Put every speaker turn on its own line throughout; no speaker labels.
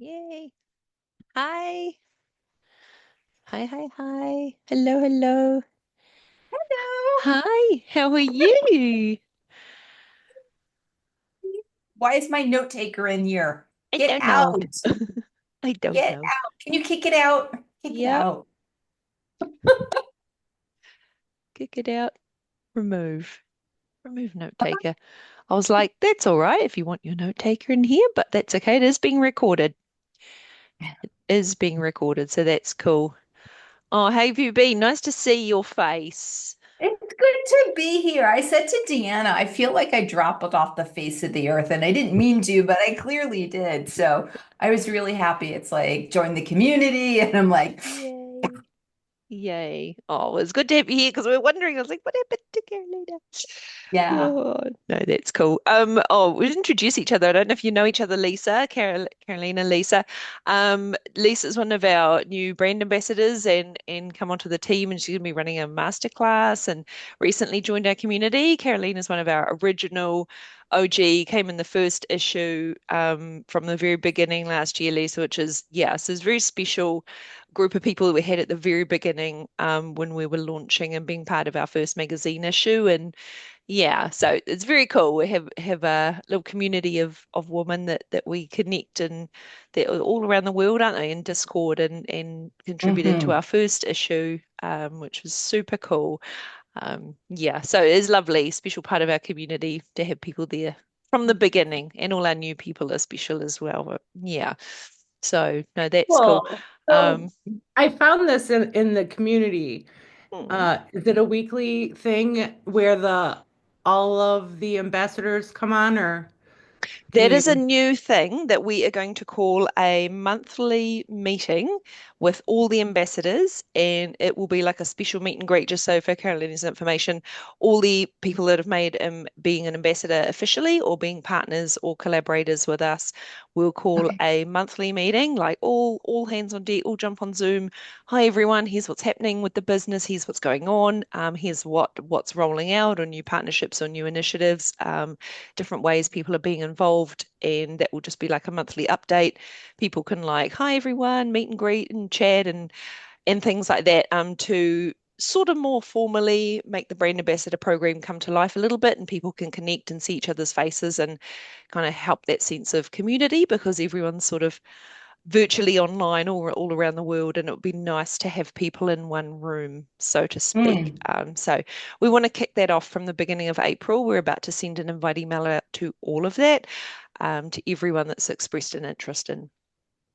Yay. Hi. Hi, hi, hi. Hello, hello.
Hello.
Hi, how are you?
Why is my note taker in here?
I
Get
don't know.
out.
I don't
Get
know.
out. Can you kick it out? Kick it
Yep.
out.
Kick it out. Remove. Remove note taker. I was like, that's all right if you want your note taker in here, but that's okay. It is being recorded. It is being recorded, so that's cool. Oh, how have you been? Nice to see your face.
It's good to be here. I said to Deanna, I feel like I dropped off the face of the earth, and I didn't mean to, but I clearly did. So I was really happy. It's like join the community, and I'm like,
Yay. Yay. Oh, it was good to have you here because we were wondering. I was like, what happened to Carolina?
yeah.
Oh, no, that's cool. We'll introduce each other. I don't know if you know each other, Lisa, Carolina, Lisa. Lisa's one of our new brand ambassadors and come onto the team, and she's gonna be running a masterclass and recently joined our community. Carolina's one of our original OG, came in the first issue from the very beginning last year, Lisa, which is yeah, so it's a very special group of people that we had at the very beginning when we were launching and being part of our first magazine issue. And yeah, so it's very cool. We have a little community of women that we connect and they're all around the world, aren't they, in Discord and contributed to
Hmm.
our first issue, which was super cool. Yeah, so it is lovely, special part of our community to have people there from the beginning, and all our new people are special as well. But yeah, so no, that's cool.
Well, so
Um,
I found this in the community.
hmm.
Is it a weekly thing where the all of the ambassadors come on, or can
That
you?
is a new thing that we are going to call a monthly meeting with all the ambassadors, and it will be like a special meet and greet. Just so for Carolina's information, all the people that have made being an ambassador officially or being partners or collaborators with us, we'll call
Okay.
a monthly meeting, like all hands on deck, all jump on Zoom. Hi everyone, here's what's happening with the business, here's what's going on, here's what's rolling out or new partnerships or new initiatives. Different ways people are being involved, and that will just be like a monthly update. People can like, hi everyone, meet and greet and chat and things like that, to sort of more formally make the brand ambassador program come to life a little bit and people can connect and see each other's faces and kind of help that sense of community because everyone's sort of virtually online all around the world, and it would be nice to have people in one room, so to speak.
Mm.
So we want to kick that off from the beginning of April. We're about to send an invite email out to all of that, to everyone that's expressed an interest in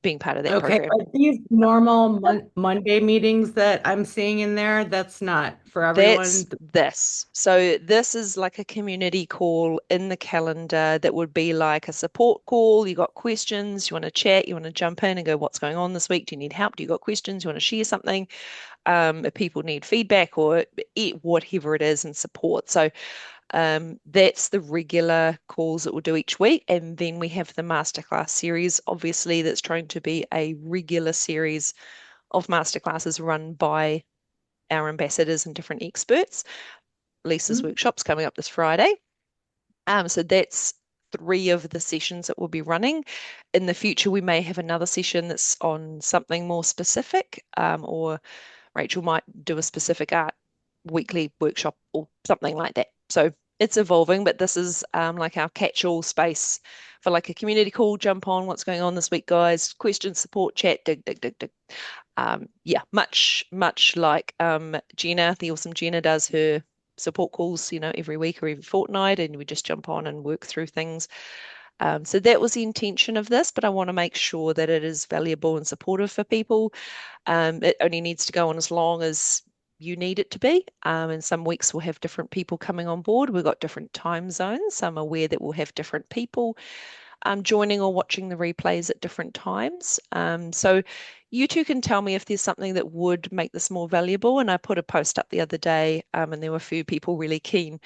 being part of that
Okay,
program.
but these normal Monday meetings that I'm seeing in there, that's not for
That's
everyone.
this. So this is like a community call in the calendar that would be like a support call. You got questions, you want to chat, you want to jump in and go, what's going on this week? Do you need help? Do you got questions? You want to share something? If people need feedback or whatever it is and support. So that's the regular calls that we'll do each week. And then we have the masterclass series, obviously, that's trying to be a regular series of masterclasses run by our ambassadors and different experts. Lisa's
Mhm.
workshop's coming up this Friday. So that's three of the sessions that we'll be running. In the future, we may have another session that's on something more specific, or Rachel might do a specific art weekly workshop or something like that. So it's evolving, but this is like our catch-all space for like a community call, jump on, what's going on this week, guys, questions, support, chat, dig, dig, dig, dig. Yeah, much like Jenna, the awesome Jenna does her support calls, every week or every fortnight, and we just jump on and work through things. So that was the intention of this, but I want to make sure that it is valuable and supportive for people. It only needs to go on as long as you need it to be. And some weeks we'll have different people coming on board. We've got different time zones. I'm aware that we'll have different people joining or watching the replays at different times. So you two can tell me if there's something that would make this more valuable. And I put a post up the other day, and there were a few people really keen,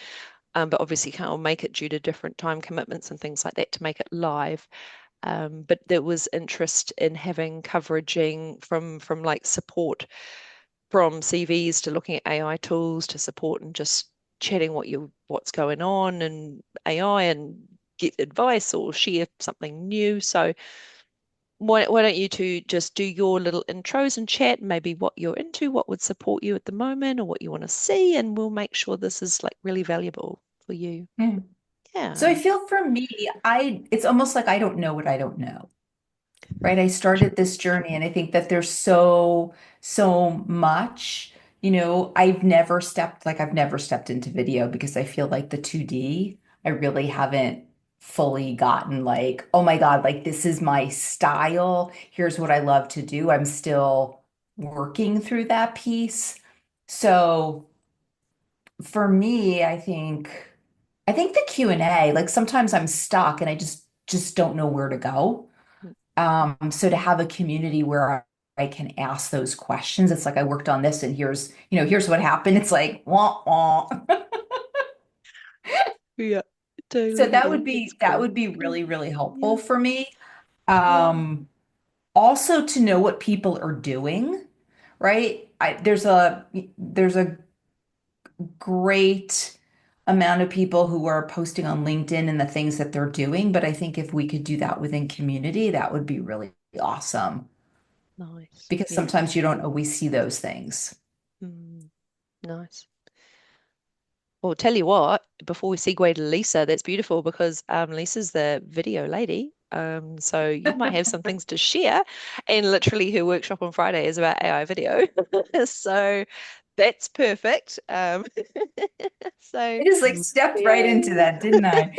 but obviously can't all make it due to different time commitments and things like that to make it live. But there was interest in having coveraging from like support from CVs to looking at AI tools to support and just chatting what's going on and AI and get advice or share something new. So why don't you two just do your little intros and chat, maybe what you're into, what would support you at the moment, or what you want to see, and we'll make sure this is like really valuable for you.
Yeah. So I
Yeah.
feel for me, it's almost like I don't know what I don't know, right? I started this journey and I think that there's so much, I've never stepped into video because I feel like the 2D, I really haven't fully gotten like, oh my God, like this is my style. Here's what I love to do. I'm still working through that piece. So for me, I think the Q&A, like sometimes I'm stuck and I just don't know where to go. So to have a community where I can ask those questions, it's like I worked on this and here's what happened. It's like wah wah.
Yeah,
So
totally get
that
it.
would
That's
be that
cool.
would be really, really helpful
Yeah.
for me.
Yeah.
Um, Also to know what people are doing, right? There's a great amount of people who are posting on LinkedIn and the things that they're doing, but I think if we could do that within community, that would be really awesome
Nice.
because
Yeah.
sometimes you don't always see those things.
Mm, nice. Well, tell you what, before we segue to Lisa, that's beautiful because Lisa's the video lady. So you might have some things to share. And literally her workshop on Friday is about AI video. So that's perfect. So
I just like stepped right into
yay.
that, didn't I?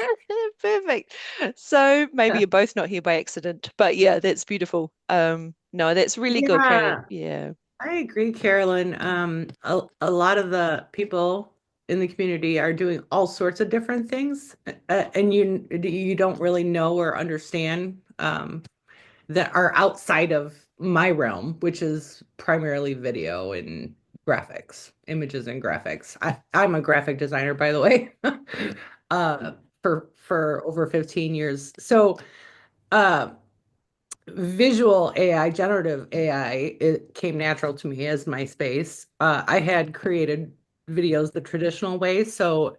Perfect. So maybe you're both not here by accident, but yeah, that's beautiful. No, that's really good, Carolyn.
Yeah,
Yeah.
I agree, Carolyn. A lot of the people in the community are doing all sorts of different things, and you don't really know or understand that are outside of my realm, which is primarily video and graphics, images and graphics. I'm a graphic designer, by the way, uh, for over 15 years. So, uh, visual AI, generative AI, it came natural to me as my space. I had created videos the traditional way, so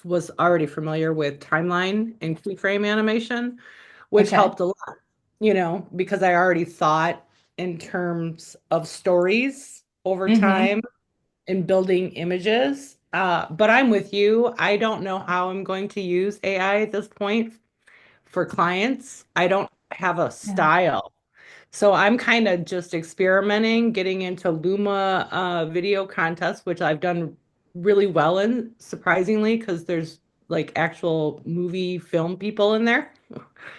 was already familiar with timeline and keyframe animation, which
Okay.
helped a lot, because I already thought in terms of stories over
Mm-hmm.
time and building images. But I'm with you. I don't know how I'm going to use AI at this point for clients. I don't have a
Yeah.
style. So I'm kind of just experimenting, getting into Luma video contests, which I've done really well in, surprisingly, because there's like actual movie film people in there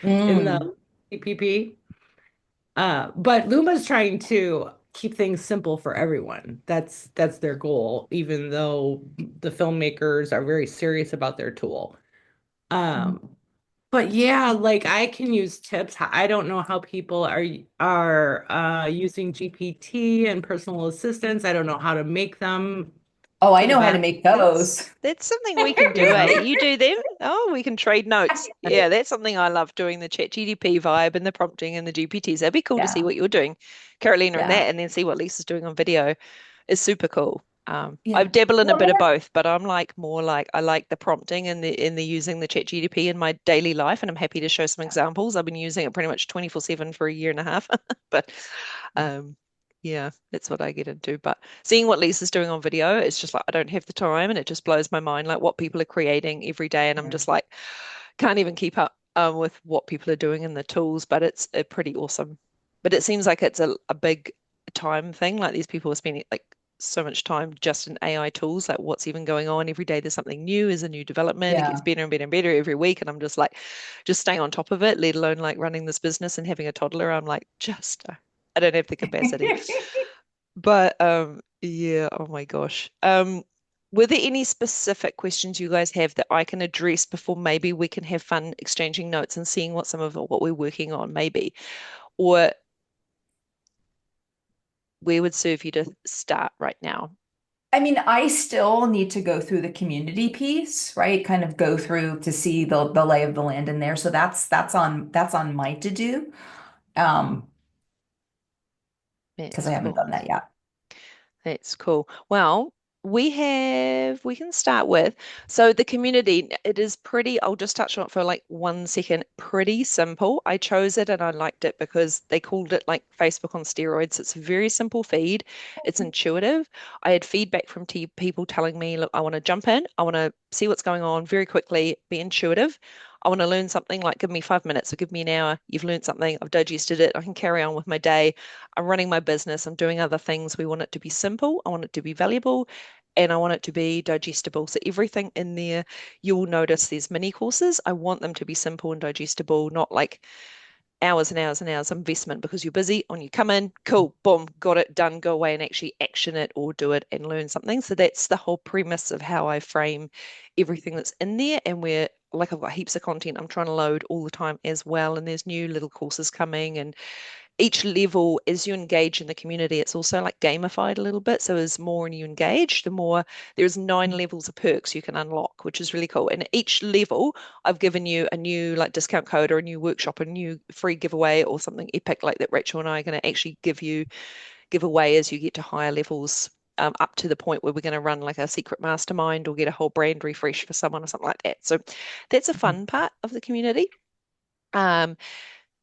in the
Mm.
CPP. But Luma's trying to keep things simple for everyone. That's their goal, even though the filmmakers are very serious about their tool. Um, but yeah, like I can use tips. I don't know how people are using GPT and personal assistants. I don't know how to make them
Oh, I
to the
know how to
best.
make
That's
those.
that's something we can do, eh? You do them? Oh, we can trade notes. Yeah, that's something I love doing the chat GDP vibe and the prompting and the GPTs. That'd be cool to see
Yeah.
what you're doing, Carolina, and
Yeah.
that, and then see what Lisa's doing on video is super cool. I
Yeah.
dabble in a
Well,
bit of both, but I'm like more like I like the prompting and the using the chat GDP in my daily life, and I'm happy to show some examples. I've been using it pretty much 24/7 for a year and a half, but um, yeah, that's what I get into. But seeing what Lisa's doing on video, it's just like I don't have the time, and it just blows my mind, like what people are creating every day, and I'm
yeah.
just like can't even keep up with what people are doing in the tools. But it's pretty awesome. But it seems like it's a big time thing. Like these people are spending like so much time just in AI tools. Like what's even going on every day? There's something new, is a new development. It gets
Yeah.
better and better and better every week, and I'm just like just staying on top of it. Let alone like running this business and having a toddler. I'm like just I don't have the capacity. But yeah, oh my gosh. Were there any specific questions you guys have that I can address before maybe we can have fun exchanging notes and seeing what some of what we're working on maybe? Or where would serve you to start right now?
I mean, I still need to go through the community piece, right? Kind of go through to see the lay of the land in there. So that's on my to do. Um, because
That's
I haven't
cool.
done that yet.
That's cool. Well, We can start with, so the community, it is pretty, I'll just touch on it for like 1 second, pretty simple. I chose it and I liked it because they called it like Facebook on steroids. It's a very simple feed. It's intuitive. I had feedback from t people telling me, look, I want to jump in. I want to see what's going on very quickly, be intuitive. I want to learn something, like give me 5 minutes or give me an hour. You've learned something. I've digested it. I can carry on with my day. I'm running my business. I'm doing other things. We want it to be simple. I want it to be valuable and I want it to be digestible. So everything in there, you'll notice there's mini courses. I want them to be simple and digestible, not like hours and hours and hours of investment because you're busy. On you come in, cool, boom, got it done, go away and actually action it or do it and learn something. So that's the whole premise of how I frame everything that's in there. And we're like I've got heaps of content I'm trying to load all the time as well. And there's new little courses coming and each level, as you engage in the community, it's also like gamified a little bit. So as more and you engage, the more there's 9 levels of perks you can unlock, which is really cool. And each level, I've given you a new like discount code or a new workshop, a new free giveaway or something epic like that Rachel and I are going to actually give away as you get to higher levels. Up to the point where we're going to run like a secret mastermind or get a whole brand refresh for someone or something like that. So that's a fun part of the community. Um,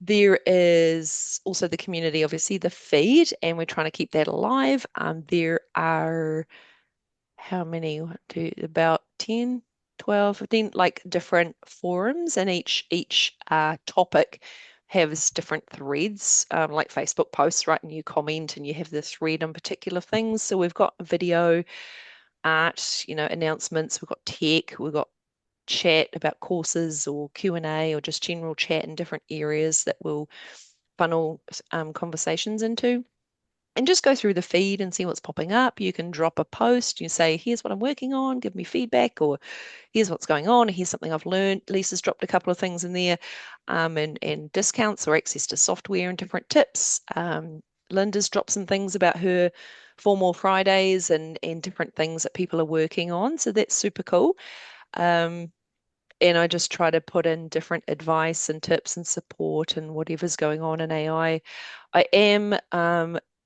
there is also the community, obviously, the feed, and we're trying to keep that alive. There are how many? One, two, about 10, 12, 15, like different forums, and each topic has different threads, like Facebook posts, right? And you comment and you have the thread on particular things. So we've got video, art, announcements, we've got tech, we've got chat about courses or Q&A or just general chat in different areas that will funnel conversations into. And just go through the feed and see what's popping up. You can drop a post. You say, here's what I'm working on, give me feedback, or here's what's going on. Here's something I've learned. Lisa's dropped a couple of things in there, and discounts or access to software and different tips. Linda's dropped some things about her Formal Fridays and different things that people are working on. So that's super cool. Um, and I just try to put in different advice and tips and support and whatever's going on in AI. I am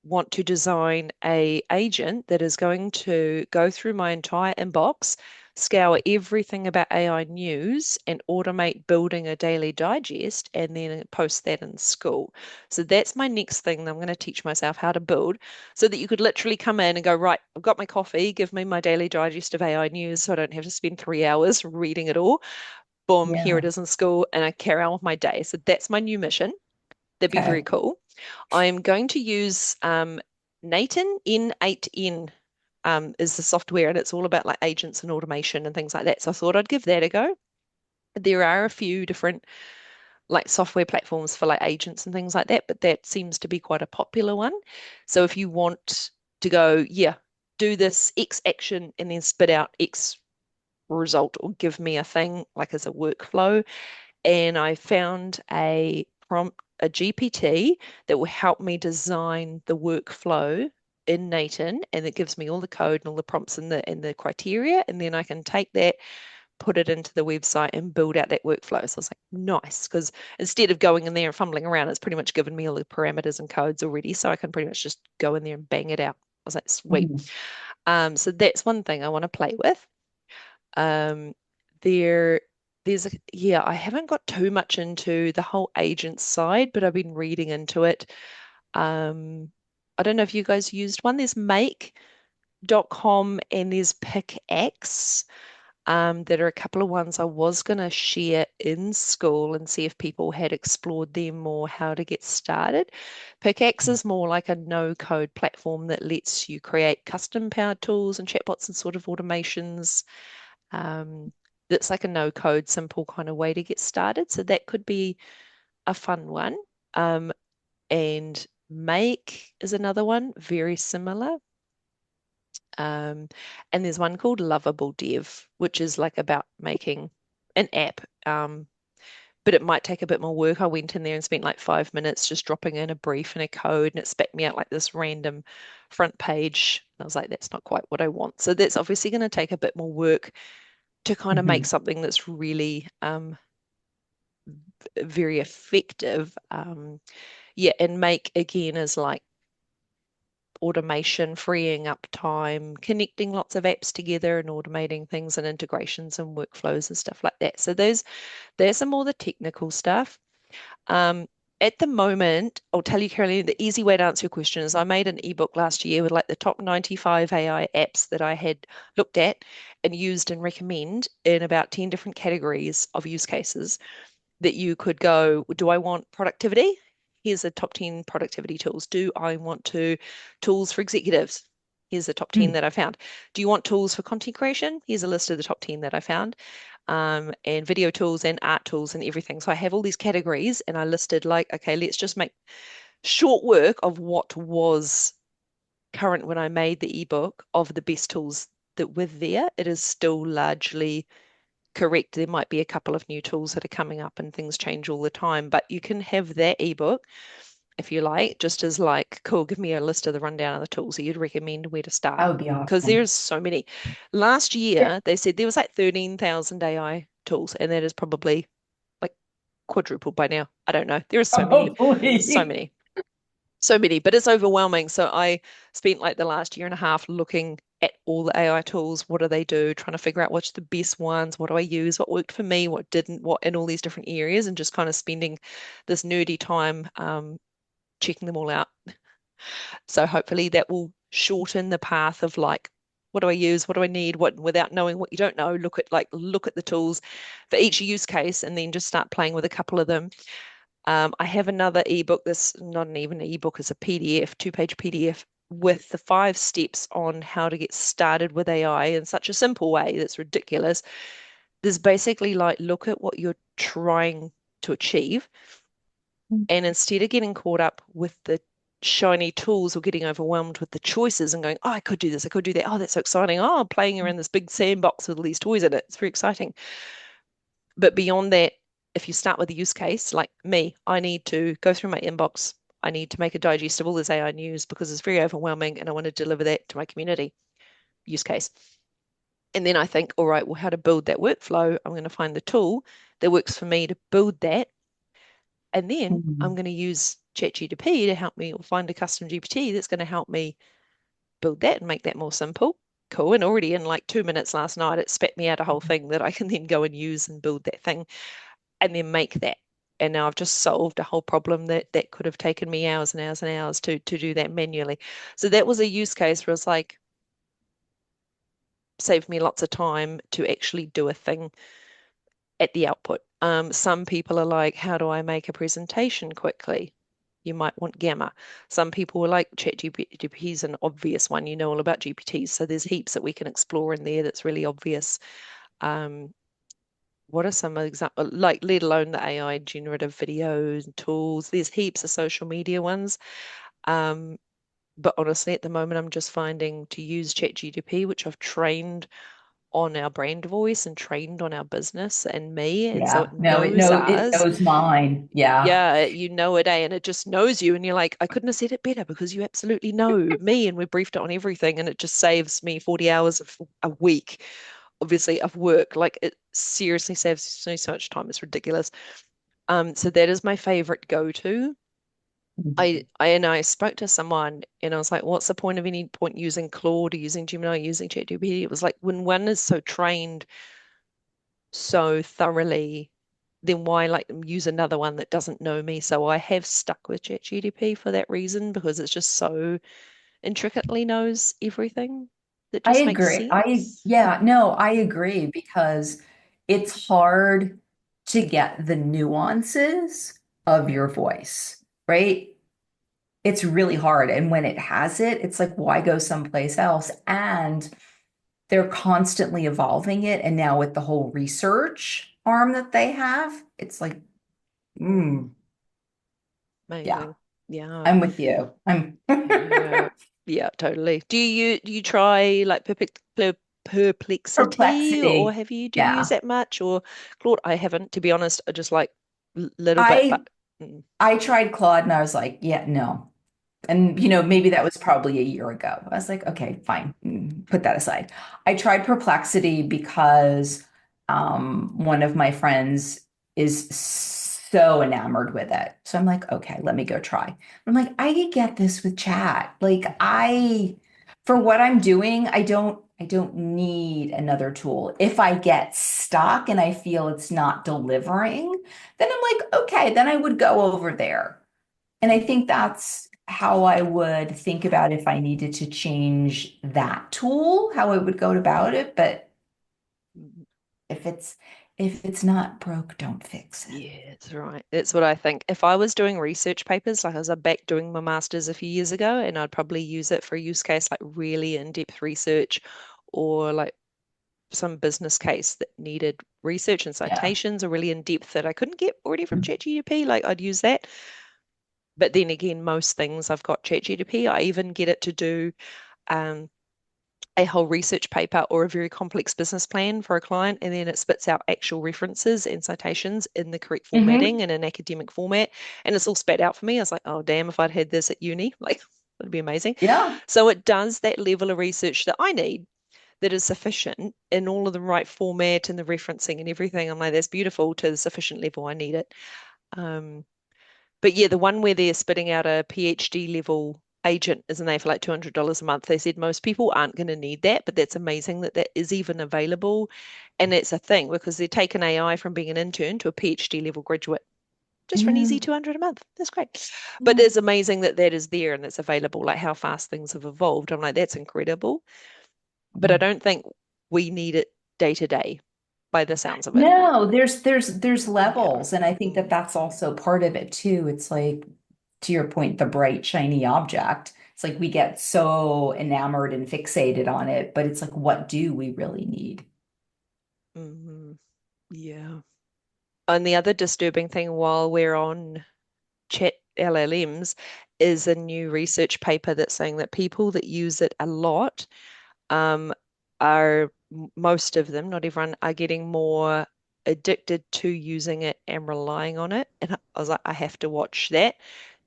want to design a agent that is going to go through my entire inbox, scour everything about AI news, and automate building a daily digest, and then post that in school. So that's my next thing that I'm going to teach myself how to build, so that you could literally come in and go, right, I've got my coffee, give me my daily digest of AI news, so I don't have to spend 3 hours reading it all. Boom, here it
Yeah.
is in school, and I carry on with my day. So that's my new mission. That'd be very
Okay.
cool. I'm going to use Nathan N8N is the software, and it's all about like agents and automation and things like that. So I thought I'd give that a go. There are a few different like software platforms for like agents and things like that, but that seems to be quite a popular one. So if you want to go, yeah, do this X action and then spit out X result or give me a thing like as a workflow, and I found a GPT that will help me design the workflow in Nathan, and it gives me all the code and all the prompts and the criteria, and then I can take that, put it into the website, and build out that workflow. So I was like, nice, because instead of going in there and fumbling around, it's pretty much given me all the parameters and codes already, so I can pretty much just go in there and bang it out. I was like, sweet.
Mhm.
So that's one thing I want to play with. Um, there, yeah, I haven't got too much into the whole agent side, but I've been reading into it. Um, I don't know if you guys used one. There's make.com and there's pickaxe. That are a couple of ones I was going to share in school and see if people had explored them or how to get started. Pickaxe is more like a no-code platform that lets you create custom powered tools and chatbots and sort of automations. Um, that's like a no code, simple kind of way to get started. So that could be a fun one. Um, and Make is another one, very similar. Um, and there's one called Lovable Dev, which is like about making an app. But it might take a bit more work. I went in there and spent like 5 minutes just dropping in a brief and a code, and it spat me out like this random front page. I was like, that's not quite what I want. So that's obviously going to take a bit more work to kind of make
Mhm.
something that's really very effective. Yeah, and Make again is like automation, freeing up time, connecting lots of apps together and automating things and integrations and workflows and stuff like that. So there's some more the technical stuff. Um, at the moment, I'll tell you, Caroline, the easy way to answer your question is I made an ebook last year with like the top 95 AI apps that I had looked at and used and recommend in about 10 different categories of use cases that you could go, do I want productivity? Here's the top 10 productivity tools. Do I want to tools for executives? Here's the top 10
Mm.
that I found. Do you want tools for content creation? Here's a list of the top 10 that I found. And video tools and art tools and everything. So I have all these categories and I listed like, okay, let's just make short work of what was current when I made the ebook of the best tools that were there. It is still largely correct. There might be a couple of new tools that are coming up and things change all the time, but you can have that ebook if you like, just as like, cool, give me a list of the rundown of the tools that you'd recommend where to
That
start.
would be
Because
awesome.
there's so many. Last
Yeah.
year, they said there was like 13,000 AI tools, and that is probably like quadrupled by now. I don't know. There are so
Hopefully.
many, so many, but it's overwhelming. So I spent like the last year and a half looking at all the AI tools. What do they do? Trying to figure out what's the best ones. What do I use? What worked for me? What didn't? What in all these different areas, and just kind of spending this nerdy time checking them all out. So hopefully that will shorten the path of like, what do I use? What do I need? What without knowing what you don't know, look at the tools for each use case and then just start playing with a couple of them. I have another ebook. This not an even an ebook, it's a PDF, two-page PDF with the 5 steps on how to get started with AI in such a simple way that's ridiculous. There's basically like look at what you're trying to achieve, and instead of getting caught up with the shiny tools or getting overwhelmed with the choices and going, oh, I could do this, I could do that. Oh, that's so exciting. Oh, I'm playing around this big sandbox with all these toys in it. It's very exciting. But beyond that, if you start with a use case, like me, I need to go through my inbox. I need to make a digest of all this AI news because it's very overwhelming and I want to deliver that to my community use case. And then I think, all right, well, how to build that workflow? I'm going to find the tool that works for me to build that. And then I'm
Mhm.
going to use ChatGPT to help me or find a custom GPT that's going to help me build that and make that more simple. Cool. And already in like 2 minutes last night, it spat me out a whole thing that I can then go and use and build that thing and then make that. And now I've just solved a whole problem that could have taken me hours and hours and hours to do that manually. So that was a use case where it's like saved me lots of time to actually do a thing at the output. Some people are like, how do I make a presentation quickly? You might want Gamma. Some people are like, ChatGPT is an obvious one. You know all about GPTs. So there's heaps that we can explore in there that's really obvious. Um, what are some examples, like, let alone the AI generative videos and tools? There's heaps of social media ones. Um, but honestly, at the moment, I'm just finding to use ChatGPT, which I've trained on our brand voice and trained on our business and me. And so
Yeah.
it
No,
knows
it
ours.
knows mine. Yeah.
Yeah, you know it, eh? And it just knows you. And you're like, I couldn't have said it better because you absolutely know me. And we briefed it on everything. And it just saves me 40 hours of a week, obviously, of work. Like it seriously saves me so much time. It's ridiculous. So that is my favorite go-to.
Mhm.
I spoke to someone and I was like, what's the point of any point using Claude or using Gemini, using ChatGPT? It was like when one is so trained so thoroughly, then why like use another one that doesn't know me? So I have stuck with ChatGPT for that reason because it's just so intricately knows everything that
I
just makes
agree.
sense.
Yeah, no, I agree because it's hard to get the nuances of your voice, right? It's really hard. And when it has it, it's like, why go someplace else? And they're constantly evolving it. And now with the whole research arm that they have, it's like,
Mm,
mm, yeah,
amazing. Yeah.
I'm with you. I'm
Yeah. Yeah, totally. Do you try like Perplexity or
perplexity.
have you do you use
Yeah.
that much or Claude? I haven't, to be honest. I just like little bit,
I
but mm,
I tried Claude and I was like, yeah, no. And maybe that was probably a year ago. I was like, okay, fine, put that aside. I tried Perplexity because one of my friends is so enamored with it. So I'm like, okay, let me go try. I'm like, I could get this with chat. For what I'm doing, I don't need another tool. If I get stuck and I feel it's not delivering, then I'm like, okay, then I would go over there. And I think that's how I would think about if I needed to change that tool, how I would go about it. But
Mhm.
if it's if it's not broke, don't fix it.
Yeah, that's right. That's what I think. If I was doing research papers, like I was back doing my master's a few years ago, and I'd probably use it for a use case like really in-depth research or like some business case that needed research and
Yeah.
citations or really in depth that I couldn't get already from ChatGPT, like I'd use that. But then again, most things I've got ChatGPT. I even get it to do um, a whole research paper or a very complex business plan for a client, and then it spits out actual references and citations in the correct
Hmm.
formatting in an academic format, and it's all spat out for me. I was like, oh damn, if I'd had this at uni, like that'd be amazing.
Yeah.
So it does that level of research that I need that is sufficient in all of the right format and the referencing and everything. I'm like, that's beautiful to the sufficient level I need it. Um, but yeah, the one where they're spitting out a PhD level agent, isn't they, for like $200 a month? They said most people aren't going to need that, but that's amazing that that is even available. And that's a thing because they're taking AI from being an intern to a PhD level graduate just for an
Yeah.
easy 200 a month. That's great. But
Yeah.
it's amazing that that is there and it's available, like how fast things have evolved. I'm like, that's incredible. But I don't think we need it day to day by the sounds of it.
No, there's
Yeah.
levels, and I think that
Mm,
that's also part of it too. It's like, to your point, the bright, shiny object. It's like we get so enamored and fixated on it, but it's like, what do we really need?
yeah. And the other disturbing thing while we're on chat LLMs is a new research paper that's saying that people that use it a lot um, are most of them, not everyone, are getting more addicted to using it and relying on it. And I was like, I have to watch that.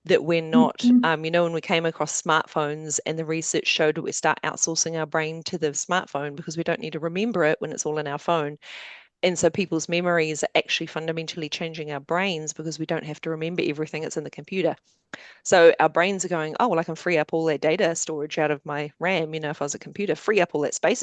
That we're not,
Mhm.
when we came across smartphones and the research showed that we start outsourcing our brain to the smartphone because we don't need to remember it when it's all in our phone. And so people's memories are actually fundamentally changing our brains because we don't have to remember everything that's in the computer. So our brains are going, oh, well, I can free up all that data storage out of my RAM. If I was a computer, free up all that space.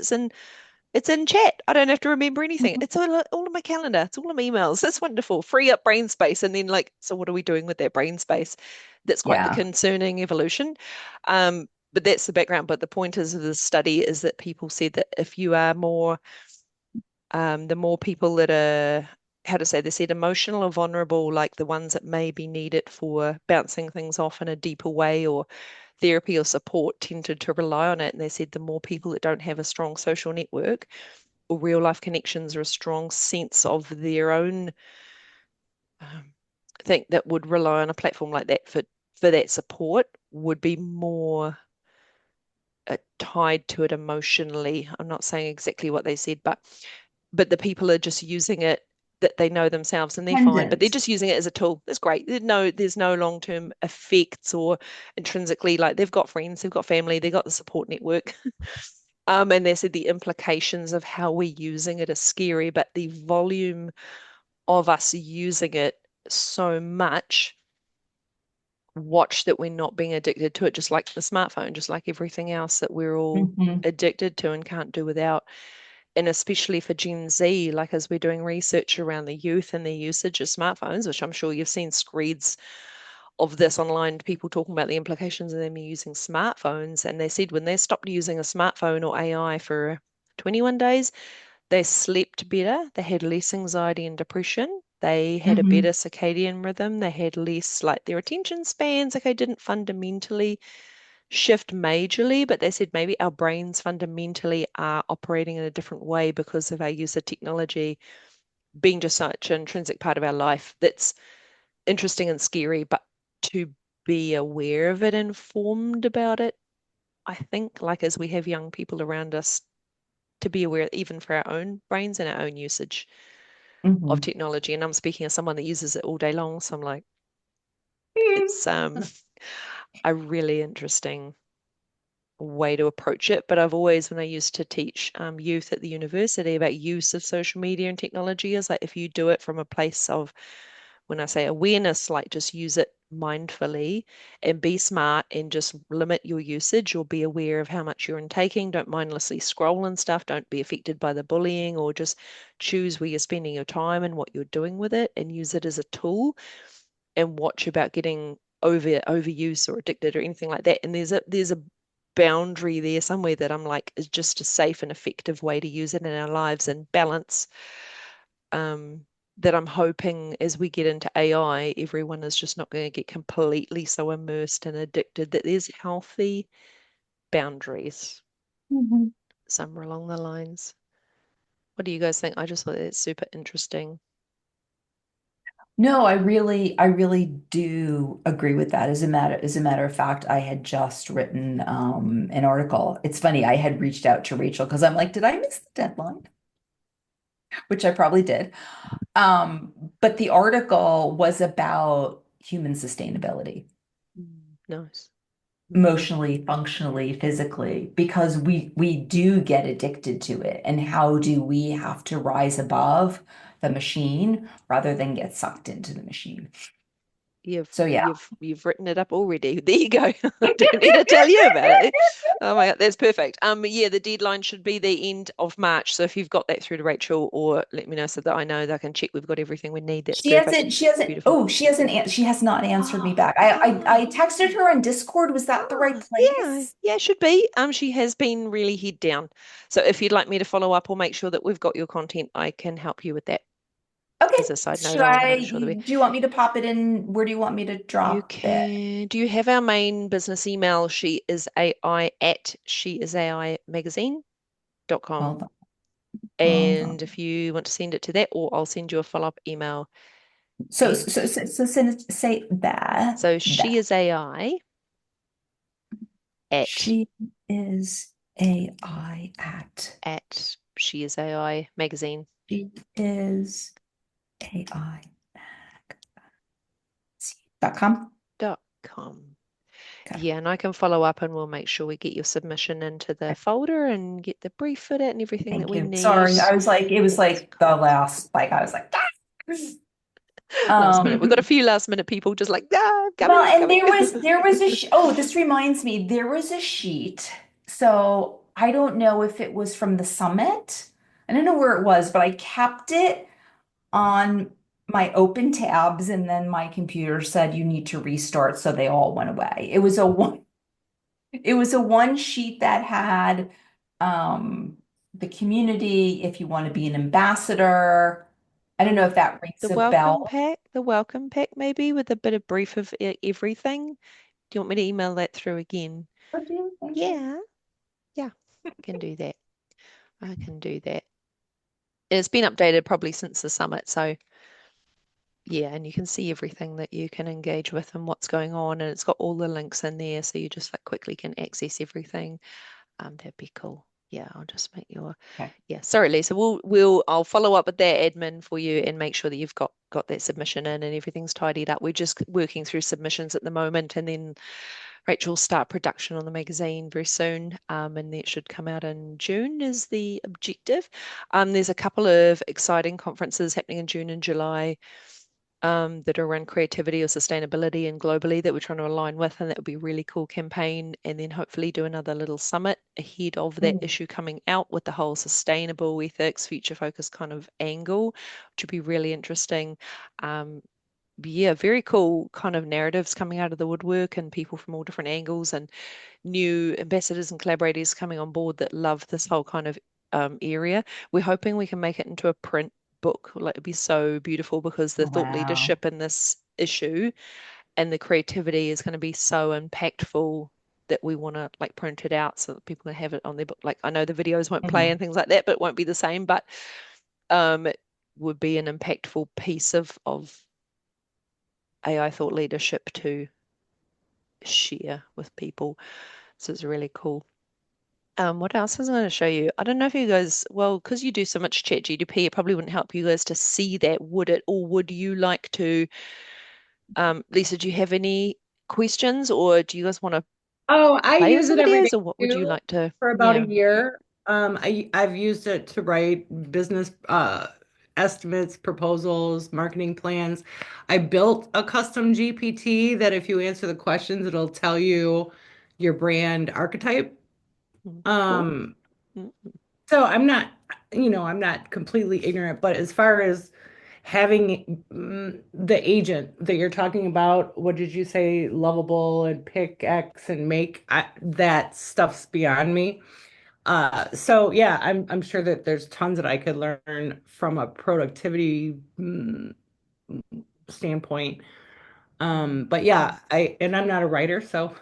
It's in chat. I don't have to remember anything. It's all in my calendar. It's all in my emails. That's wonderful. Free up brain space. And then like, so what are we doing with that brain space? That's quite the
Yeah.
concerning evolution. But that's the background. But the point is of the study is that people said that if you are more the more people that are, how to say, they said emotional or vulnerable, like the ones that may be needed for bouncing things off in a deeper way or therapy or support tended to rely on it. And they said the more people that don't have a strong social network or real life connections or a strong sense of their own um, thing that would rely on a platform like that for that support would be more tied to it emotionally. I'm not saying exactly what they said, but the people are just using it that they know themselves and they're fine, but they're
Dependent.
just using it as a tool. That's great. There's no long-term effects or intrinsically like they've got friends, they've got family, they've got the support network. And they said the implications of how we're using it is scary, but the volume of us using it so much, watch that we're not being addicted to it, just like the smartphone, just like everything else that we're all
Hmm.
addicted to and can't do without. And especially for Gen Z, like as we're doing research around the youth and their usage of smartphones, which I'm sure you've seen screeds of this online, people talking about the implications of them using smartphones. And they said when they stopped using a smartphone or AI for 21 days, they slept better, they had less anxiety and depression, they had a better
Hmm.
circadian rhythm, they had less, like their attention spans, okay, didn't fundamentally shift majorly, but they said maybe our brains fundamentally are operating in a different way because of our use of technology being just such an intrinsic part of our life that's interesting and scary, but to be aware of it, informed about it, I think, like as we have young people around us, to be aware, even for our own brains and our own usage of
Hmm.
technology. And I'm speaking as someone that uses it all day long, so I'm like, it's a really interesting way to approach it. But I've always, when I used to teach youth at the university about use of social media and technology, is like if you do it from a place of when I say awareness, like just use it mindfully and be smart and just limit your usage or be aware of how much you're intaking. Don't mindlessly scroll and stuff. Don't be affected by the bullying, or just choose where you're spending your time and what you're doing with it and use it as a tool, and watch about getting overuse or addicted or anything like that. And there's a boundary there somewhere that I'm like is just a safe and effective way to use it in our lives, and balance, um, that I'm hoping as we get into AI, everyone is just not going to get completely so immersed and addicted, that there's healthy boundaries
Mhm.
somewhere along the lines. What do you guys think? I just thought it's super interesting.
No, I really do agree with that. As a matter of fact, I had just written an article. It's funny, I had reached out to Rachel because I'm like, did I miss the deadline? Which I probably did. But the article was about human sustainability,
Nice.
emotionally, functionally, physically, because we do get addicted to it. And how do we have to rise above the machine rather than get sucked into the machine?
You've
So yeah.
you've written it up already. There you go. I don't need to tell you about it. Oh my God, that's perfect. Yeah, the deadline should be the end of March. So if you've got that through to Rachel, or let me know so that I know that I can check we've got everything we need. That's
She
perfect.
hasn't, she hasn't,
Beautiful.
oh, she has not answered me
Oh,
back. I
oh,
texted her on Discord. Was that the right
yeah,
place?
yeah, it should be. She has been really head down. So if you'd like me to follow up or make sure that we've got your content, I can help you with that.
Okay.
As a side note,
Should
I want to
I,
make sure that we
do you want me to pop it in? Where do you want me to
you
drop it?
can. Do you have our main business email? She is AI at sheisAImagazine.com.
Hold on. Hold
And
on.
if you want to send it to that, or I'll send you a follow-up email.
So,
And
so, so, so send it, say that,
so she
that
is AI at
she is AI
she is AI magazine.
she is AI dot com.
Dot com.
Okay.
Yeah, and I can follow up and we'll make sure we get your submission into the folder and get the brief for it and everything that
Thank
we
you.
need.
Sorry. I was like, it was
That's
like the
cool.
last, like, I was like,
Last minute. We've got a
um,
few last minute people just like,
well,
coming,
and
coming.
there was oh, this reminds me, there was a sheet. So I don't know if it was from the summit. I don't know where it was, but I kept it on my open tabs, and then my computer said you need to restart, so they all went away. It was a one sheet that had the community, if you want to be an ambassador. I don't know if that rings a bell.
The welcome pack maybe with a bit of brief of everything. Do you want me to email that through again?
Okay, thank you.
Yeah, yeah, I can do that. I can do that. It's been updated probably since the summit, so yeah, and you can see everything that you can engage with and what's going on, and it's got all the links in there, so you just like quickly can access everything. That'd be cool. Yeah, I'll just make your
Okay.
yeah. Sorry, Lisa. I'll follow up with that admin for you and make sure that you've got that submission in and everything's tidied up. We're just working through submissions at the moment, and then Rachel will start production on the magazine very soon. And it should come out in June is the objective. There's a couple of exciting conferences happening in June and July, that are around creativity or sustainability and globally that we're trying to align with, and that would be a really cool campaign. And then hopefully do another little summit ahead of that
Mm.
issue coming out with the whole sustainable ethics, future focus kind of angle, which would be really interesting. Um, yeah, very cool kind of narratives coming out of the woodwork and people from all different angles, and new ambassadors and collaborators coming on board that love this whole kind of area. We're hoping we can make it into a print book. Like, it'd be so beautiful because the thought
Wow.
leadership in this issue and the creativity is going to be so impactful that we want to like print it out so that people can have it on their book. Like, I know the videos won't play
Mhm.
and things like that, but it won't be the same. But it would be an impactful piece of AI thought leadership to share with people. So it's really cool. What else was I going to show you? I don't know if you guys, well, because you do so much chat GDP, it probably wouldn't help you guys to see that, would it? Or would you like to, Lisa, do you have any questions, or do you guys want to
Oh, I
play with
use
some
it every day
videos, or what would you
too
like to?
for about a
Yeah.
year. I've used it to write business estimates, proposals, marketing plans. I built a custom GPT that if you answer the questions, it'll tell you your brand archetype.
Cool.
Um,
Mm,
so I'm not completely ignorant, but as far as having the agent that you're talking about, what did you say, lovable and pick X and make, that stuff's beyond me. So yeah, I'm sure that there's tons that I could learn from a productivity standpoint.
mm,
But yeah, I'm not a writer, so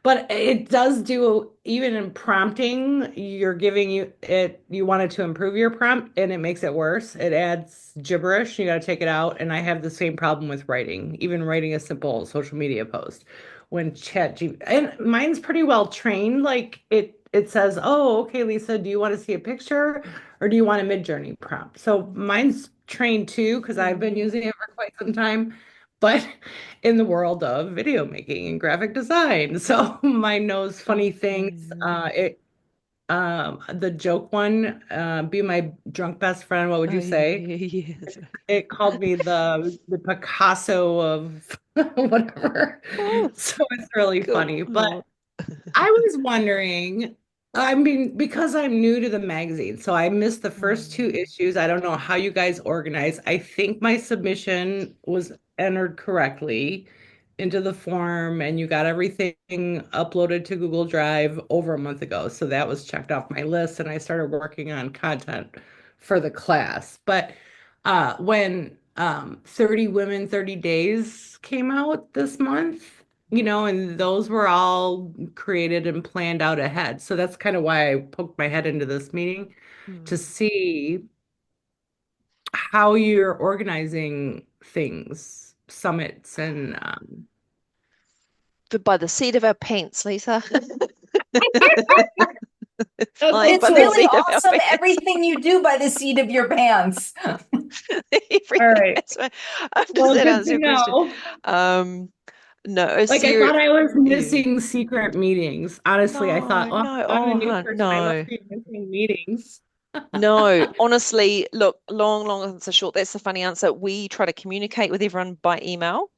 but it does do even in prompting, you're giving you want it to improve your prompt and it makes it worse. It adds gibberish, you got to take it out. And I have the same problem with writing, even writing a simple social media post. When and mine's pretty well trained, like it says, "Oh, okay, Lisa, do you want to see a picture or do you want a mid-journey prompt?" So mine's trained too because I've been
mm,
using it for quite some time but in the world of video making and graphic design. So mine knows funny things.
mm.
The joke one, be my drunk best friend, what would
Oh,
you say?
yeah, yes.
It called me the Picasso of whatever.
Oh,
So it's really
cool.
funny. But
Oh.
I was wondering, I mean, because I'm new to the magazine, so I missed the first two
Mm,
issues. I don't know how you guys organize. I think my submission was entered correctly into the form, and you got everything uploaded to Google Drive over a month ago. So that was checked off my list, and I started working on content for the class. But when 30 Women, 30 Days came out this month, and those were all created and planned out ahead. So that's kind of why I poked my head into this meeting to
mm.
see how you're organizing things, summits, and
But by the seat of our pants, Lisa. Flying
oh,
by
It's
the
really
cool.
seat of our
awesome
pants.
everything you do by the seat of your pants.
All
Everything.
right.
Does
Well,
that
good
answer
to
your question?
know.
Um, no,
Like I thought I was
yeah.
missing secret meetings. Honestly, I thought,
No,
oh,
no,
I'm a
oh,
new
hun,
person. I must
no.
be missing meetings.
No, honestly, look, long answer short, that's the funny answer. We try to communicate with everyone by email.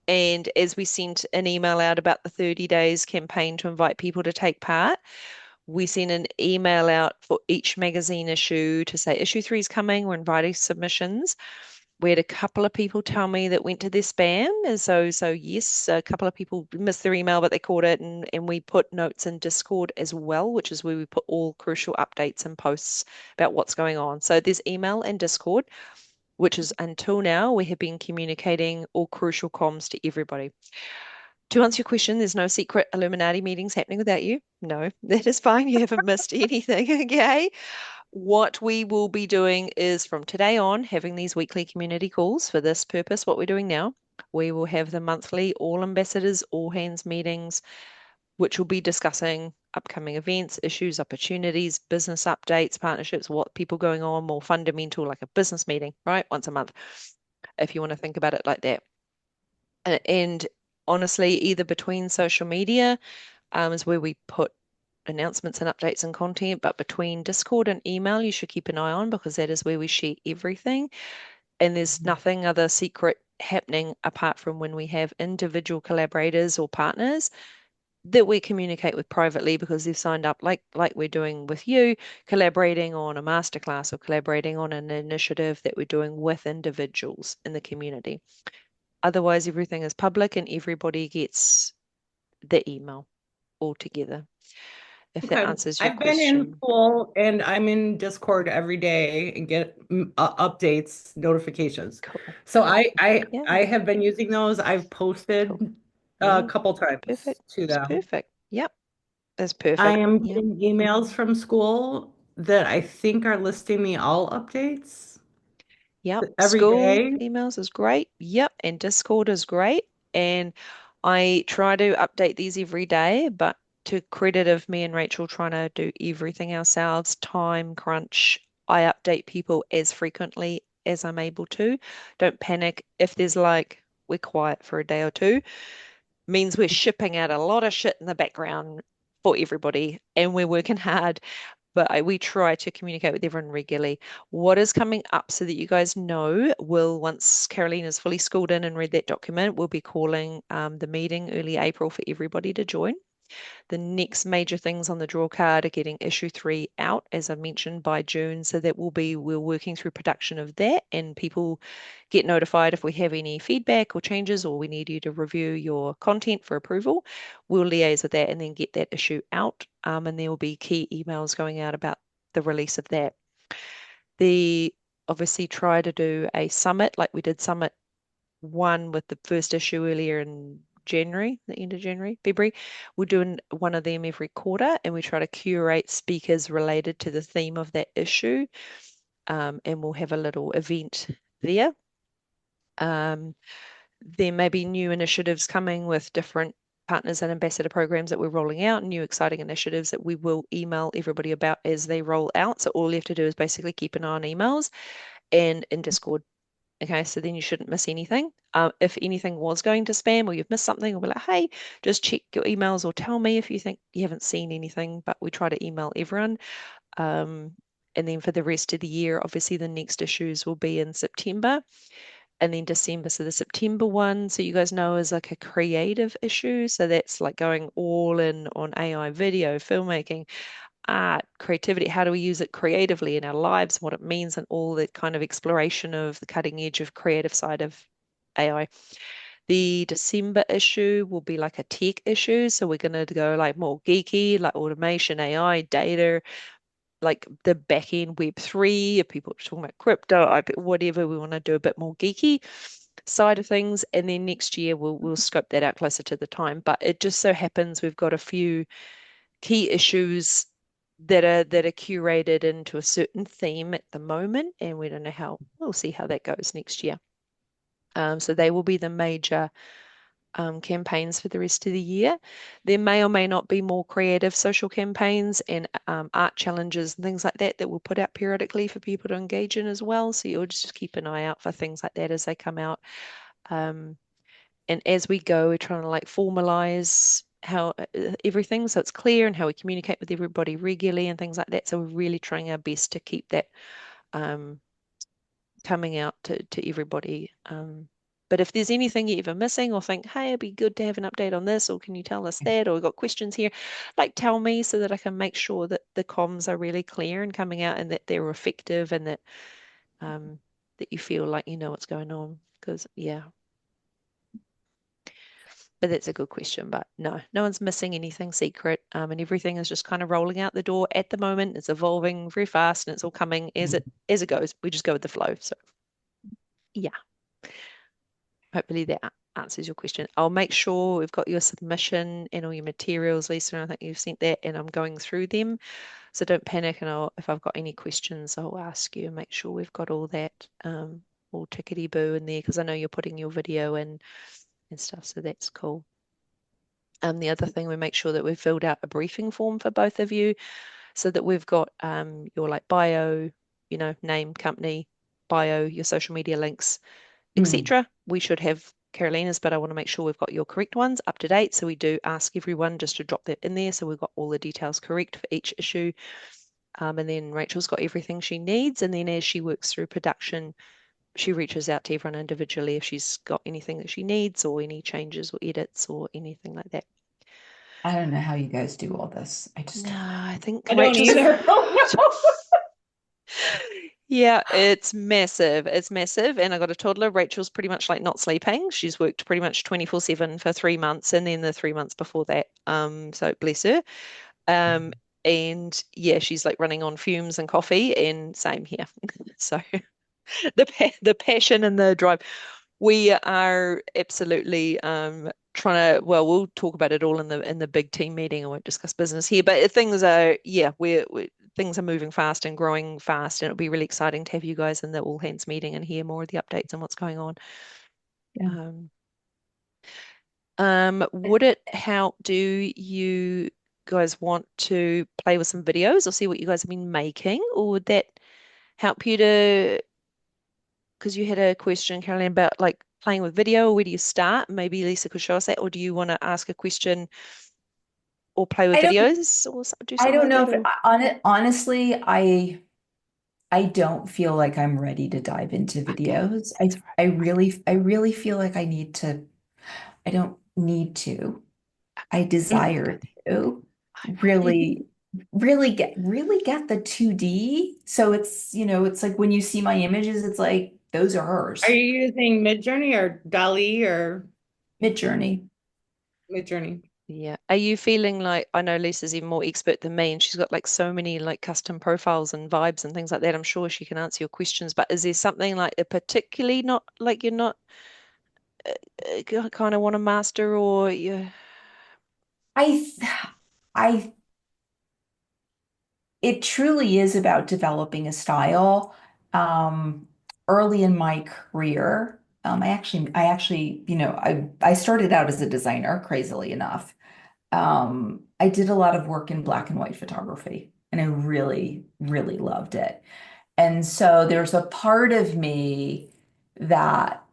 And as we sent an email out about the 30 days campaign to invite people to take part, we sent an email out for each magazine issue to say issue three is coming, we're inviting submissions. We had a couple of people tell me that went to their spam, and so yes, a couple of people missed their email, but they caught it, and we put notes in Discord as well, which is where we put all crucial updates and posts about what's going on. So there's email and Discord, which is until now we have been communicating all crucial comms to everybody. To answer your question, there's no secret Illuminati meetings happening without you. No, that is fine. You haven't missed anything. Okay. What we will be doing is from today on, having these weekly community calls for this purpose. What we're doing now, we will have the monthly all ambassadors, all hands meetings, which will be discussing upcoming events, issues, opportunities, business updates, partnerships, what people going on, more fundamental, like a business meeting, right? Once a month, if you want to think about it like that. And honestly, either between social media is where we put announcements and updates and content, but between Discord and email, you should keep an eye on because that is where we share everything. And there's nothing other secret happening apart from when we have individual collaborators or partners that we communicate with privately because they've signed up, like we're doing with you, collaborating on a masterclass or collaborating on an initiative that we're doing with individuals in the community. Otherwise, everything is public and everybody gets the email all together, if that
Okay.
answers your
I've been in
question.
school and I'm in Discord every day and get updates, notifications.
Cool.
So I
Yeah,
have been using those. I've
cool.
posted a
Yeah,
couple times
perfect.
to
It's
them.
perfect. Yep, that's
I
perfect.
am
Yep.
getting emails from school that I think are listing me all updates
Yep.
every
School
day.
emails is great. Yep. And Discord is great. And I try to update these every day, but to credit of me and Rachel trying to do everything ourselves, time crunch, I update people as frequently as I'm able to. Don't panic if there's like we're quiet for a day or two, means we're shipping out a lot of shit in the background for everybody and we're working hard. but we try to communicate with everyone regularly. What is coming up so that you guys know, once Carolina's fully schooled in and read that document, we'll be calling the meeting early April for everybody to join. The next major things on the draw card are getting issue 3 out, as I mentioned, by June. So we're working through production of that, and people get notified if we have any feedback or changes, or we need you to review your content for approval. We'll liaise with that and then get that issue out. And there will be key emails going out about the release of that. The Obviously try to do a summit like we did summit 1 with the first issue earlier in January, the end of January, February. We're doing one of them every quarter, and we try to curate speakers related to the theme of that issue. And we'll have a little event there. There may be new initiatives coming with different partners and ambassador programs that we're rolling out, new exciting initiatives that we will email everybody about as they roll out. So all you have to do is basically keep an eye on emails and in Discord. Okay, so then you shouldn't miss anything. If anything was going to spam or you've missed something, we'll be like, hey, just check your emails or tell me if you think you haven't seen anything. But we try to email everyone. And then for the rest of the year, obviously the next issues will be in September and then December. So the September one, so you guys know, is like a creative issue. So that's like going all in on AI video, filmmaking, art, creativity. How do we use it creatively in our lives, what it means, and all the kind of exploration of the cutting edge of creative side of AI. The December issue will be like a tech issue. So we're going to go like more geeky, like automation, AI, data, like the back end Web3, if people are talking about crypto, whatever, we want to do a bit more geeky side of things. And then next year we'll scope that out closer to the time. But it just so happens we've got a few key issues that are curated into a certain theme at the moment, and we don't know how. We'll see how that goes next year. So they will be the major campaigns for the rest of the year. There may or may not be more creative social campaigns and art challenges and things like that that we'll put out periodically for people to engage in as well. So you'll just keep an eye out for things like that as they come out. And as we go, we're trying to like formalize how everything so it's clear and how we communicate with everybody regularly and things like that. So we're really trying our best to keep that coming out to everybody. But if there's anything you're ever missing or think, hey, it'd be good to have an update on this, or can you tell us that, or we've got questions here, like tell me so that I can make sure that the comms are really clear and coming out and that they're effective and that you feel like you know what's going on. Because yeah. But that's a good question. But no one's missing anything secret. And everything is just kind of rolling out the door at the moment. It's evolving very fast and it's all coming as it goes. We just go with the flow. So yeah, hopefully that answers your question. I'll make sure we've got your submission and all your materials, Lisa, and I think you've sent that and I'm going through them. So don't panic, and if I've got any questions, I'll ask you and make sure we've got all that all tickety boo in there because I know you're putting your video in and stuff. So that's cool. The other thing, we make sure that we've filled out a briefing form for both of you so that we've got your like bio, name, company, bio, your social media links, etc. We should have Carolina's, but I want to make sure we've got your correct ones up to date. So we do ask everyone just to drop that in there so we've got all the details correct for each issue. And then Rachel's got everything she needs. And then as she works through production, she reaches out to everyone individually if she's got anything that she needs or any changes or edits or anything like that.
I don't know how you guys do all this.
No, I think
I don't either.
Yeah, it's massive. It's massive. And I got a toddler. Rachel's pretty much like not sleeping. She's worked pretty much 24/7 for 3 months and then the 3 months before that. So bless her. And yeah, she's like running on fumes and coffee and same here. So the passion and the drive. We are absolutely trying to, well, we'll talk about it all in the big team meeting. I won't discuss business here, but things are, yeah, things are moving fast and growing fast, and it'll be really exciting to have you guys in the all hands meeting and hear more of the updates and what's going on.
Yeah.
Would it help? Do you guys want to play with some videos or see what you guys have been making, or would that help you to? Because you had a question, Caroline, about like playing with video. Where do you start? Maybe Lisa could show us that, or do you want to ask a question or play with
I don't
videos or do
I
something
don't
like
know
that
if
or
honestly, I don't feel like I'm ready to dive into
okay,
videos.
that's all
I really feel like I don't need to. I
right. Yeah,
desire to
I agree.
really, really get the 2D. So it's, it's like when you see my images, it's like those are
Are
hers.
you using Midjourney or Dali or
Midjourney.
Midjourney?
Yeah. Are you feeling like I know Lisa's even more expert than me and she's got like so many like custom profiles and vibes and things like that. I'm sure she can answer your questions, but is there something like a particularly not like you're not kind of want to master or you
I, th- I It truly is about developing a style. Early in my career, I started out as a designer, crazily enough. I did a lot of work in black and white photography, and I really, really loved it. And so there's a part of me that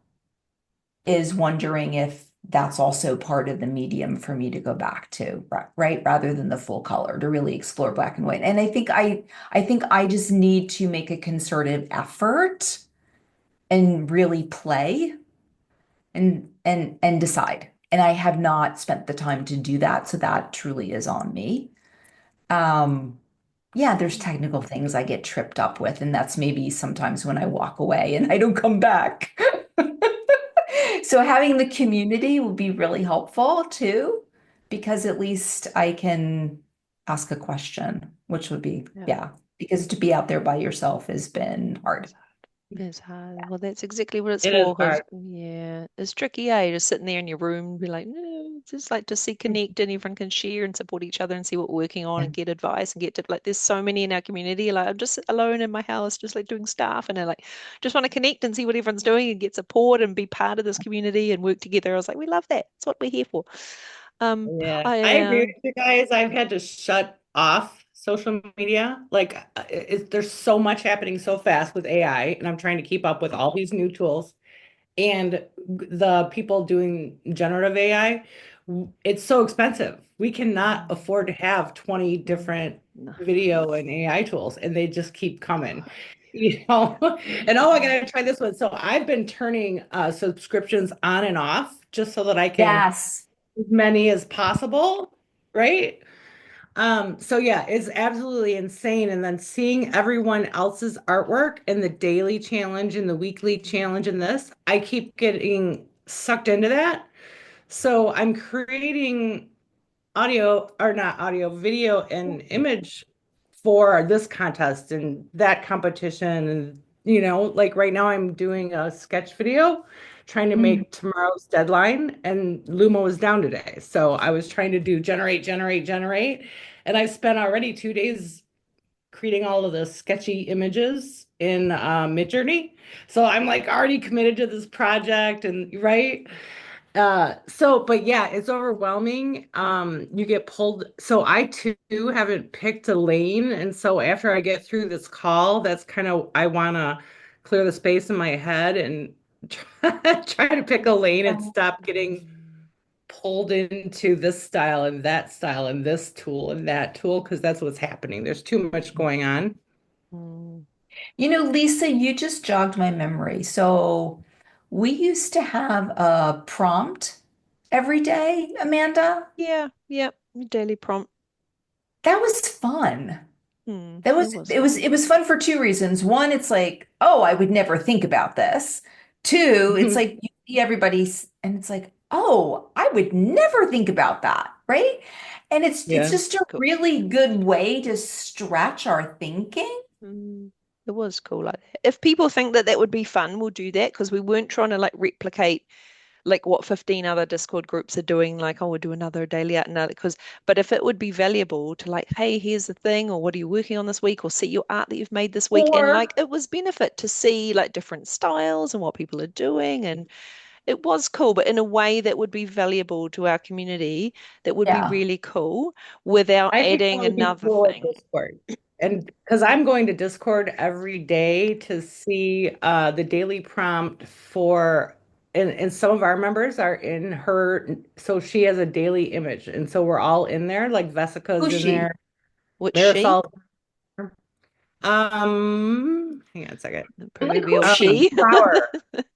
is wondering if that's also part of the medium for me to go back to, right? Rather than the full color to really explore black and white. And I think I just need to make a concerted effort and really play and decide. And I have not spent the time to do that, so that truly is on me. Um, yeah, there's technical things I get tripped up with, and that's maybe sometimes when I walk away and I don't come back. So having the community will be really helpful too, because at least I can ask a question, which would be,
yeah.
yeah, because to be out there by yourself has been hard.
It's hard. Well, that's exactly what it's
It is
for. Because
hard.
yeah, it's tricky. Eh? Just sitting there in your room, and be like, no, it's just like to see connect, and everyone can share and support each other, and see what we're working on,
Yeah.
and get advice, and get to like. There's so many in our community. Like I'm just alone in my house, just like doing stuff, and I like just want to connect and see what everyone's doing, and get support, and be part of this community, and work together. I was like, we love that. That's what we're here for.
Yeah, I
I
agree with you guys. I've had to shut off social media. Like, there's so much happening so fast with AI, and I'm trying to keep up with all these new tools. And the people doing generative AI, it's so expensive. We cannot afford to have 20 different
no.
video and AI tools, and they just keep coming. You know, and oh, I gotta try this one. So I've been turning subscriptions on and off just so that I can
Yes.
as many as possible, right? So yeah, it's absolutely insane. And then seeing everyone else's artwork and the daily challenge and the weekly challenge in this, I keep getting sucked into that. So I'm creating audio or not audio, video and image for this contest and that competition. And, like right now I'm doing a sketch video trying to
Mm.
make tomorrow's deadline and Luma was down today. So I was trying to do generate, generate, generate. And I've spent already 2 days creating all of the sketchy images in Midjourney. So I'm like already committed to this project and right. But yeah, it's overwhelming. You get pulled. So I too haven't picked a lane. And so after I get through this call, that's kind of, I want to clear the space in my head and try to pick a lane and stop getting pulled into this style and this tool and that tool, because that's what's happening. There's too much going on.
Mm.
Lisa, you just jogged my memory. So we used to have a prompt every day, Amanda.
Yeah, yeah. Daily prompt.
That was fun. That
It
was
was
it
fun.
was it was fun for two reasons. One, it's like, oh, I would never think about this. Two, it's like you see everybody's and it's like, oh, I would never think about that, right? And it's
Yeah.
just a
Cool.
really good way to stretch our thinking.
It was cool like that. If people think that that would be fun, we'll do that because we weren't trying to like replicate like what 15 other Discord groups are doing, like, oh, we'll do another daily out another because but if it would be valuable to like, hey, here's the thing, or what are you working on this week, or see your art that you've made this week, and like
Or
it was benefit to see like different styles and what people are doing, and it was cool, but in a way that would be valuable to our community, that would be
yeah.
really cool without
I think that
adding
would be
another
cool with
thing.
Discord. And because I'm going to Discord every day to see the daily prompt for and some of our members are in her, so she has a daily image, and so we're all in there. Like Vesica's
Who's
in
she?
there,
Which she?
Marisol. Hang on a second.
The
I like
proverbial
who's she?
she.
Power.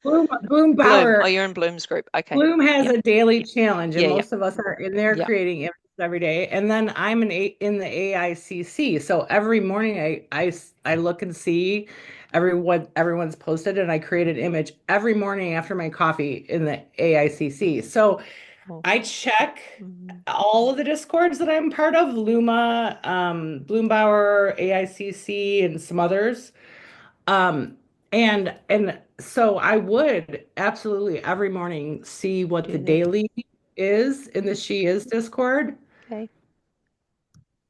Bloom
Bloom. Oh,
Power.
you're in Bloom's group. Okay.
Bloom has
Yep.
a daily challenge, and
Yeah, yeah.
most of us are in there
Yeah.
creating images every day. And then I'm in the AICC. So every morning I look and see everyone's posted, and I create an image every morning after my coffee in the AICC. So
Cool.
I check
Mhm.
all of the discords that I'm part of, Luma, Bloombauer, AICC, and some others. Um, and so I would absolutely every morning see what the
Do that.
daily is in the She Is Discord.
Okay.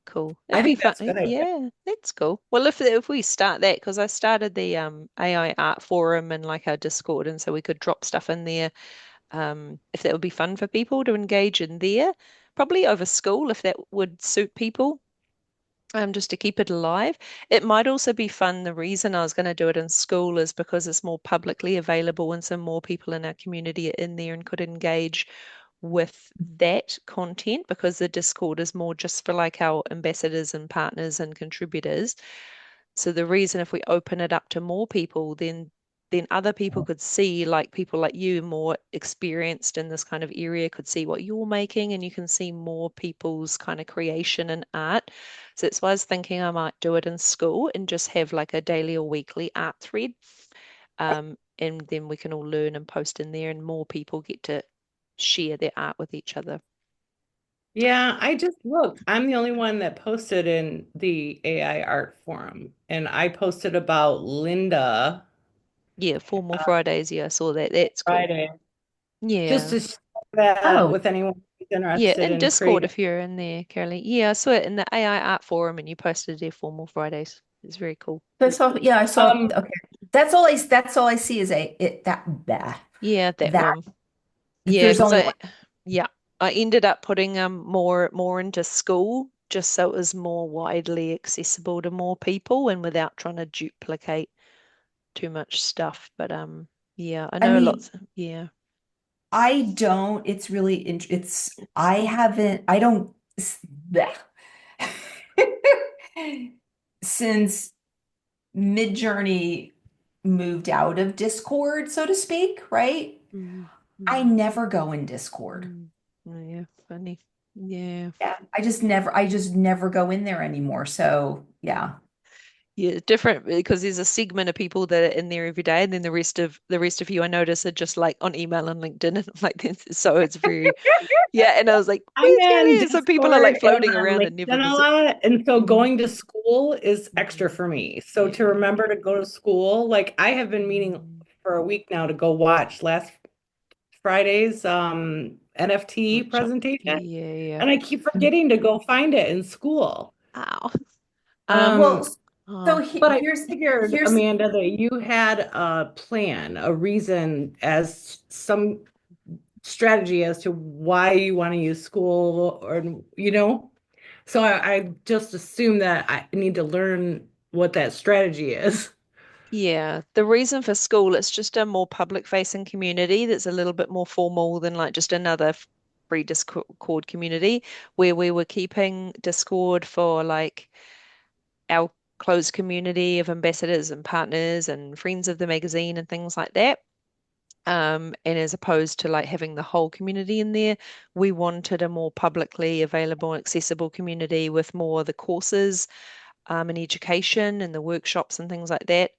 Cool.
I
It'd be
think
fun.
that's a good idea.
Yeah, that's cool. Well, if we start that, because I started the AI art forum and like our Discord, and so we could drop stuff in there. If that would be fun for people to engage in there, probably over school, if that would suit people. Just to keep it alive. It might also be fun. The reason I was going to do it in school is because it's more publicly available and some more people in our community are in there and could engage with that content because the Discord is more just for like our ambassadors and partners and contributors. So the reason if we open it up to more people, then other people could see, like people like you, more experienced in this kind of area, could see what you're making, and you can see more people's kind of creation and art. So that's why I was thinking I might do it in school and just have like a daily or weekly art thread. And then we can all learn and post in there, and more people get to share their art with each other.
Yeah, I just looked. I'm the only one that posted in the AI art forum, and I posted about Linda
Yeah, 4 more Fridays. Yeah, I saw that. That's cool.
Friday, just
Yeah.
to share that
Oh,
with anyone who's
Yeah,
interested
in
in
Discord
creating.
if you're in there, Caroline. Yeah, I saw it in the AI art forum and you posted there 4 more Fridays. It's very cool.
that's all. Yeah, I saw.
Um,
Okay, that's all I see is a it that that
Yeah, that
that.
one. Yeah,
There's
because
only one.
I ended up putting more into school just so it was more widely accessible to more people and without trying to duplicate too much stuff. But yeah, I
I
know
mean,
lots. Yeah.
I don't. It's really. It's. I haven't. I don't. Bleh. Since Midjourney moved out of Discord, so to speak, right?
Mm,
I
mm,
never go in Discord.
mm. Oh, yeah, funny. Yeah.
Yeah, I just never go in there anymore. So yeah.
Yeah, different because there's a segment of people that are in there every day, and then the rest of you I notice are just like on email and LinkedIn and like this. So it's very yeah. And I was like,
I'm
where's
in
Kelly? So people are like
Discord and I'm
floating
on
around and never
LinkedIn a
visit.
lot. And so
Mm,
going to school is extra
mm,
for me. So to
yeah.
remember to go to school, like I have been meaning
Mm,
for a week now to go watch last Friday's NFT
workshop.
presentation.
Yeah, yeah.
And I keep forgetting to go find it in school.
Ow.
Um,
Well, so
Oh,
but I figured,
here's
Amanda, that you had a plan, a reason as some strategy as to why you want to use school or so I just assume that I need to learn what that strategy is.
yeah. The reason for school, it's just a more public facing community that's a little bit more formal than like just another free Discord community where we were keeping Discord for like our closed community of ambassadors and partners and friends of the magazine and things like that. And as opposed to like having the whole community in there, we wanted a more publicly available and accessible community with more of the courses and education and the workshops and things like that.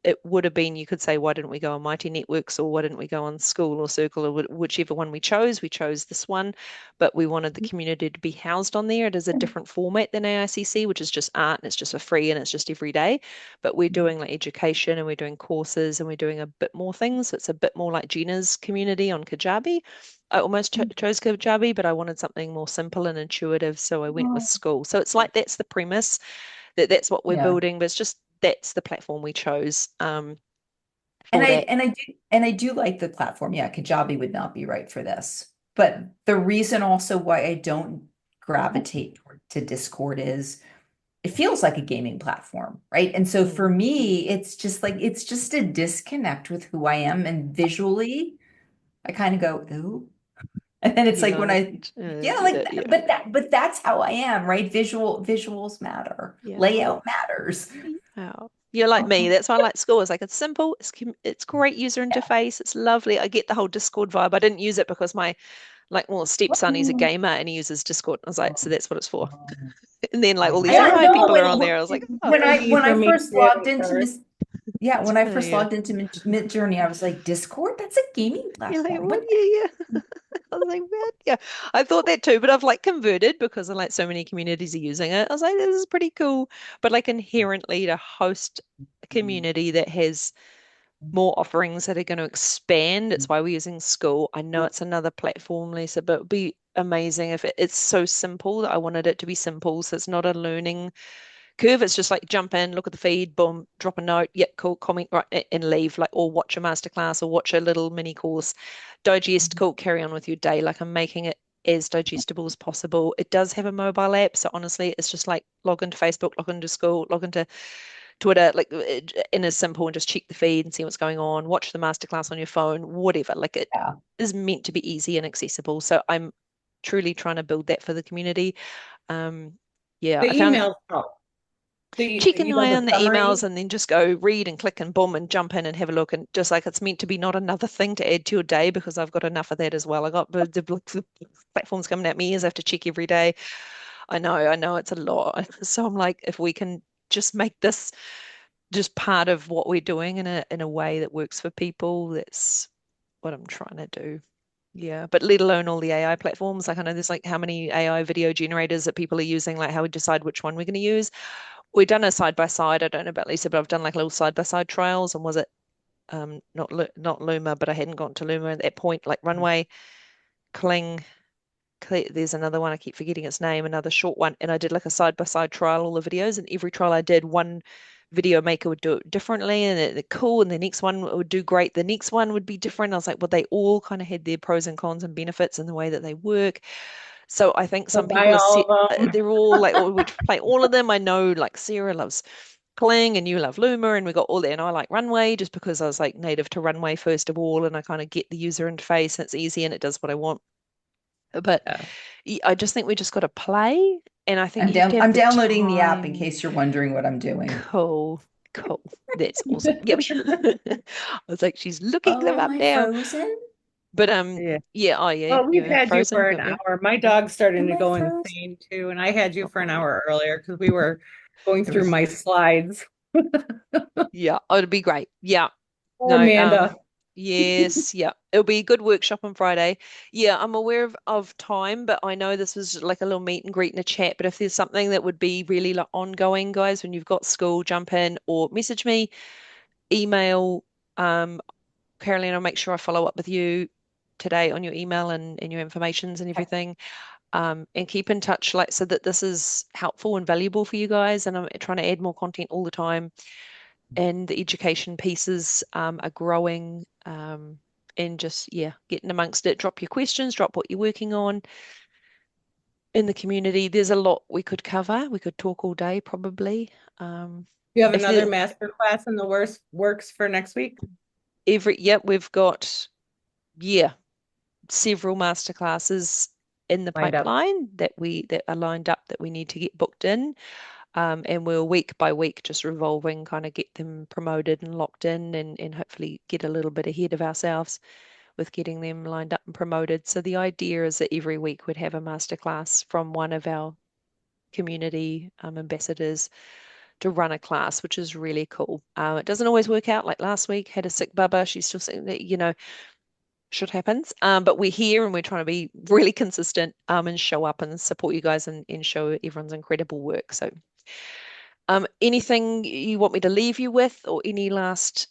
It would have been, you could say, why didn't we go on Mighty Networks or why didn't we go on School or Circle or whichever one we chose? We chose this one, but we wanted the community to be housed on there. It is a different format than AICC, which is just art and it's just for free and it's just every day. But we're doing like education and we're doing courses and we're doing a bit more things. So it's a bit more like Gina's community on Kajabi. I almost chose Kajabi, but I wanted something more simple and intuitive, so I went with
Oh,
School. So it's like that's the premise that's what we're
yeah.
building, but it's just that's the platform we chose for that.
And I do like the platform. Yeah, Kajabi would not be right for this. But the reason also why I don't gravitate to Discord is it feels like a gaming platform, right? And so for
Mm,
me, it's just like it's just a disconnect with who I am and visually. I kind of go, ooh. And then it's like when
Yeah,
I, yeah, like,
yeah,
but that's how I am, right? Visuals matter.
yeah.
Layout matters.
Yeah. You're like me. That's why I like school. It's like it's simple. It's great user
Yeah.
interface. It's lovely. I get the whole Discord vibe. I didn't use it because my well stepson, he's a gamer and he uses Discord. I was like, so that's what it's for. And then like all these
Yeah,
AI
no,
people are on there. I was like, oh,
Very
when I
easy for me to
first
do
logged
at
into
first.
Miss, yeah, when I first
yeah.
logged into Mid Journey, I was like, Discord? That's a gaming
You're like,
platform.
what?
What?
Yeah, yeah. I was like, what? Yeah. I thought that too, but I've like converted because like so many communities are using it. I was like, this is pretty cool. But like inherently to host a community that has more offerings that are going to expand. It's why we're using School. I know it's another platform, Lisa, but it'd be amazing if it's so simple that I wanted it to be simple. So it's not a learning curve. It's just like jump in, look at the feed, boom, drop a note, yep, cool, comment, right, and leave. Like, or watch a masterclass or watch a little mini course, digest, cool, carry on with your day. Like I'm making it as digestible as possible. It does have a mobile app, so honestly, it's just like log into Facebook, log into School, log into Twitter, like in as simple and just check the feed and see what's going on, watch the masterclass on your phone, whatever. Like it
Yeah.
is meant to be easy and accessible. So I'm truly trying to build that for the community. Um, yeah,
The
I found
emails help.
check an eye
The
on the emails
summary.
and then just go read and click and boom and jump in and have a look. And just like it's meant to be not another thing to add to your day because I've got enough of that as well. I got the platforms coming at me as I have to check every day. I know it's a lot. So I'm like, if we can just make this just part of what we're doing in a way that works for people, that's what I'm trying to do. Yeah, but let alone all the AI platforms. Like I know there's like how many AI video generators that people are using, like how we decide which one we're going to use. We've done a side by side. I don't know about Lisa, but I've done like little side by side trials. And was it not Luma, but I hadn't gotten to Luma at that point, like Runway, Kling, there's another one, I keep forgetting its name, another short one. And I did like a side by side trial, all the videos, and every trial I did, one video maker would do it differently and cool. And the next one would do great. The next one would be different. I was like, well, they all kind of had their pros and cons and benefits in the way that they work. So I think
So
some
buy
people are set,
all of them.
they're all like, oh, we play all of them. I know like Sarah loves Kling and you love Luma, and we got all that. And I like Runway just because I was like native to Runway first of all, and I kind of get the user interface and it's easy and it does what I want. But
Yeah.
I just think we just got to play, and I think you have to have
I'm
the
downloading the app in
time.
case you're wondering what I'm doing.
Cool, cool. That's awesome. Yep. I was like, she's looking
Oh,
them
am
up
I
now.
frozen?
But
Yeah.
yeah. Oh yeah.
Well, we've
You're
had you
frozen.
for an
Got me.
hour. My dog's starting
Am
to
I
go
frozen?
insane too, and I had you for an
Oh,
hour earlier because we were going
There
through
was
my slides.
yeah. Oh, it'd be great. Yeah.
Poor
No.
Amanda.
Yes. Yeah. It'll be a good workshop on Friday. Yeah. I'm aware of time, but I know this was like a little meet and greet and a chat. But if there's something that would be really like ongoing, guys, when you've got school, jump in or message me, email. Carolina, I'll make sure I follow up with you today on your email and your informations and everything. And keep in touch, like so that this is helpful and valuable for you guys. And I'm trying to add more content all the time. And the education pieces are growing. And just yeah, getting amongst it. Drop your questions, drop what you're working on in the community. There's a lot we could cover. We could talk all day probably.
You have
If
another
there
master class in the works for next week
yep, we've got yeah, several masterclasses in the
lined up.
pipeline that are lined up that we need to get booked in. And we'll week by week just revolving, kind of get them promoted and locked in and hopefully get a little bit ahead of ourselves with getting them lined up and promoted. So the idea is that every week we'd have a masterclass from one of our community ambassadors to run a class, which is really cool. It doesn't always work out. Like last week, had a sick bubba. She's still sick, shit happens. But we're here and we're trying to be really consistent and show up and support you guys and show everyone's incredible work. So, anything you want me to leave you with, or any last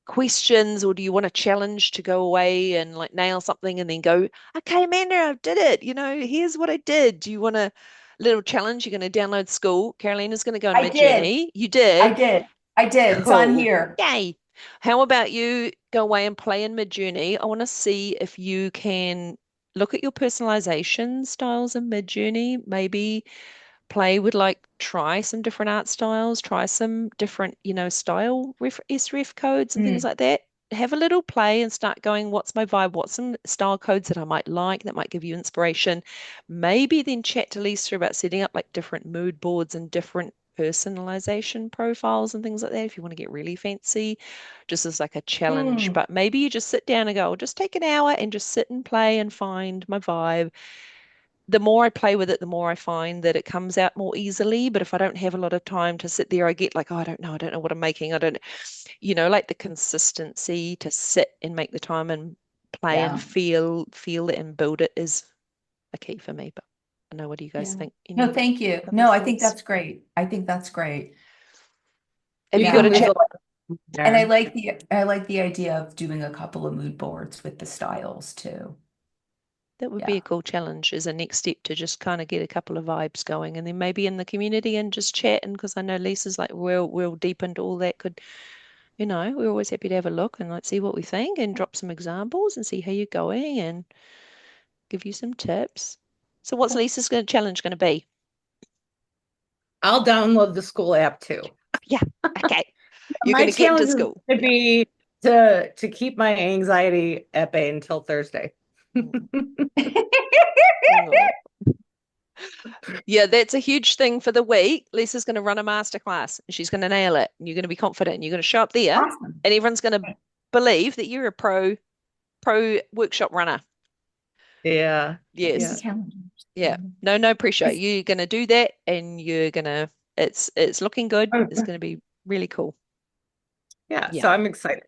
questions, or do you want a challenge to go away and like nail something and then go, okay, Amanda, I did it. Here's what I did. Do you want a little challenge? You're going to download School. Carolina's going to go on
I did.
Mid-Journey. You
I
did.
did. I did. It's on
Cool.
here.
Yay. How about you go away and play in Mid-Journey? I want to see if you can look at your personalization styles in Mid-Journey. Maybe play with like try some different art styles, try some different, style sref codes and things
Mm.
like that. have a little play and start going, what's my vibe? What's some style codes that I might like that might give you inspiration? Maybe then chat to Lisa about setting up like different mood boards and different personalization profiles and things like that if you want to get really fancy, just as like a challenge.
Mm,
But maybe you just sit down and go, I'll just take an hour and just sit and play and find my vibe. The more I play with it, the more I find that it comes out more easily. But if I don't have a lot of time to sit there, I get like, oh, I don't know what I'm making. I don't, like the consistency to sit and make the time and play and
yeah.
feel it and build it is a key for me. But I know, what do you guys
Yeah.
think?
No,
Any
thank you.
other
No, I think
thoughts?
that's great. I think that's great.
Have
You
you got
can
a
Yeah.
move
chat?
a lot
And I
there.
like the idea of doing a couple of mood boards with the styles too.
That would be a
Yeah.
cool challenge as a next step to just kind of get a couple of vibes going and then maybe in the community and just chat. And because I know Lisa's like real deep into all that, we're always happy to have a look and like see what we think and drop some examples and see how you're going and give you some tips. So what's Lisa's challenge going to be?
I'll download the school app too.
Yeah, okay. You're going
My
to get into
challenge is
school.
to be to keep my anxiety at bay until Thursday.
Mm. Oh. Yeah, that's a huge thing for the week. Lisa's going to run a masterclass and she's going to nail it. And you're going to be confident and you're going to show up there
Awesome.
and everyone's going to believe that you're a pro workshop runner.
Yeah.
Big
Yeah.
Yes.
challenge.
Yeah. No pressure.
Is,
You're going to do that and you're going to it's looking good. It's going to be really cool.
Yeah. So
Yeah.
I'm excited.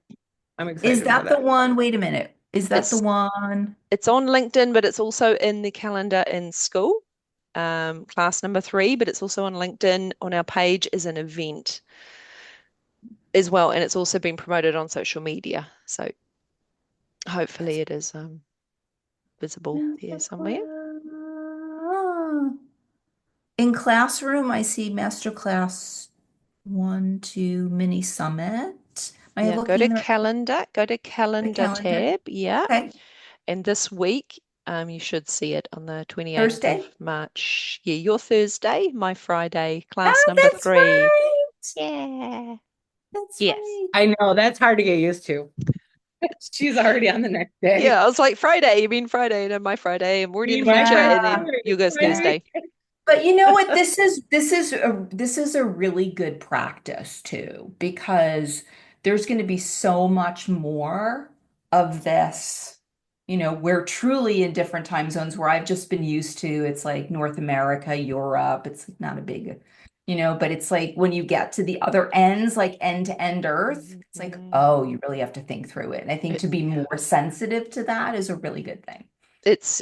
I'm
is
excited for
that the
that.
one? Wait a minute. Is that the
It's
one?
it's on LinkedIn, but it's also in the calendar in school. Class number 3, but it's also on LinkedIn on our page as an event as well, and it's also been promoted on social media. So hopefully it is visible there somewhere.
In classroom, I see masterclass 1, 2, mini summit. Am I
Yeah,
looking in the right
go to
the
calendar
calendar?
tab. Yeah.
Okay.
And this week, you should see it on the 28th of
Thursday?
March. Yeah, your Thursday, my Friday, class
Oh,
number
that's
3.
right.
Yeah.
That's
Yes.
right.
I know that's hard to get used to. She's already on the next
Yeah,
day.
I was like, Friday, you mean Friday, and my Friday, I'm already in the future,
My
and
Yeah.
then you guys
Yeah.
Thursday.
But you know what? This is a really good practice too, because there's going to be so much more of this, we're truly in different time zones where I've just been used to it's like North America, Europe, it's like not a big, but it's like when you get to the other ends, like end to end Earth, it's like,
Mhm.
oh, you really have to think through it. And I think to be more sensitive to that is a really good thing.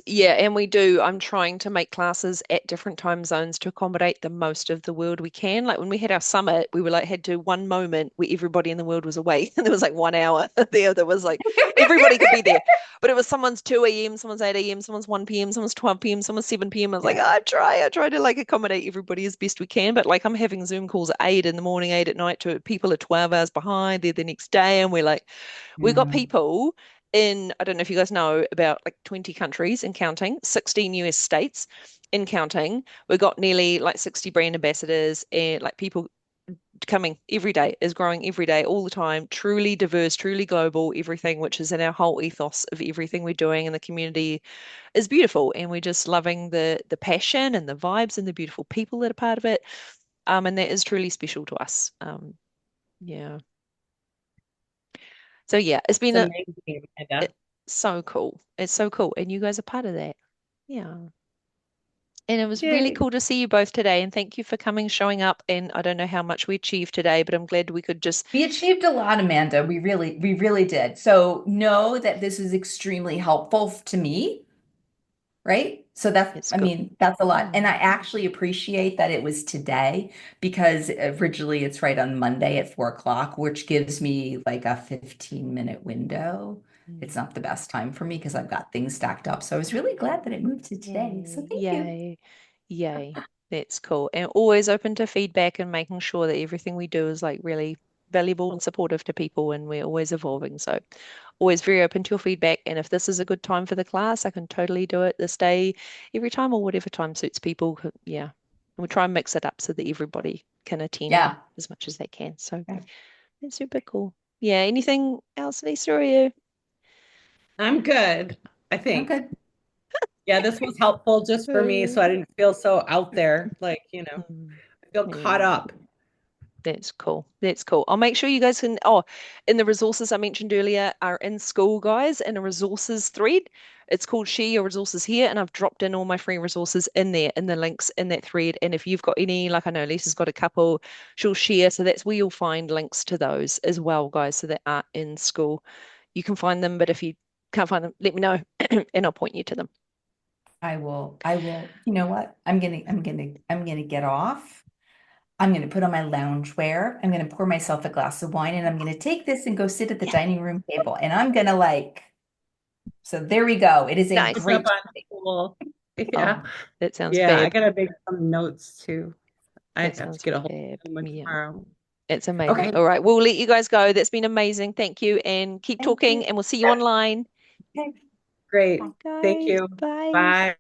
Yeah, and we do. I'm trying to make classes at different time zones to accommodate the most of the world we can. Like when we had our summit, we were like had to one moment where everybody in the world was awake, and there was like 1 hour there that was like everybody could be there, but it was someone's 2 a.m., someone's 8 a.m., someone's 1 p.m., someone's 12 p.m., someone's 7 p.m. I was like,
Yeah.
I try to like accommodate everybody as best we can, but like I'm having Zoom calls at 8 in the morning, 8 at night to people are 12 hours behind. They're the next day, and we're like, we got
Yeah.
people in, I don't know if you guys know, about like 20 countries and counting, 16 US states in counting. We've got nearly like 60 brand ambassadors and like people coming every day, is growing every day, all the time, truly diverse, truly global, everything, which is in our whole ethos of everything we're doing in the community is beautiful. And we're just loving the passion and the vibes and the beautiful people that are part of it. And that is truly special to us. Yeah. So yeah, it's
It's
been
amazing, Amanda.
it's so cool. It's so cool. And you guys are part of that. Yeah. And it was really
Yay.
cool to see you both today. And thank you for coming, showing up. And I don't know how much we achieved today, but I'm glad we could just,
We achieved a lot, Amanda. We really did. So know that this is extremely helpful to me, right? So
it's
I
good.
mean, that's a lot. And I
Mm,
actually appreciate that it was today because originally it's right on Monday at 4 o'clock, which gives me like a 15-minute window. It's
mm.
not the best time for me because I've got things stacked up. So I was really glad that it moved to today. So
Yay,
thank you.
yay, yay. That's cool. And always open to feedback and making sure that everything we do is like really valuable and supportive to people and we're always evolving. So always very open to your feedback. And if this is a good time for the class, I can totally do it this day, every time or whatever time suits people. Yeah. And we try and mix it up so that everybody can attend
Yeah.
as much as they can. So
Yeah.
that's super cool. Yeah, anything else, Lisa, or you?
I'm good, I
I'm
think.
good.
Yeah, this was helpful just for me, so I didn't feel so out there. Like,
Mm,
I feel caught
yeah.
up.
That's cool. That's cool. I'll make sure you guys can. Oh, in the resources I mentioned earlier are in school, guys, in a resources thread. It's called Share Your Resources Here, and I've dropped in all my free resources in there, in the links in that thread. And if you've got any, like I know Lisa's got a couple, she'll share. So that's where you'll find links to those as well, guys, so that aren't in school. You can find them, but if you can't find them, let me know, and I'll point you to them.
I will, you know what? I'm gonna get off. I'm gonna put on my loungewear. I'm gonna pour myself a glass of wine and I'm gonna take this and go sit at the
Yeah,
dining room table. And I'm gonna like, so there we go. It is a
Catch
nice.
up
great
on
topic.
school. Yeah.
Oh, that sounds
Yeah, I
fab.
gotta make some notes too. I
That
have to
sounds
get a hold
fab.
of someone
Yeah.
tomorrow.
It's amazing.
Okay,
All right, we'll let you guys go. That's been amazing. Thank you, and keep
Thank
talking,
you.
and we'll see you online.
Okay.
great.
Bye.
Thank
Guys,
you.
bye.
Bye.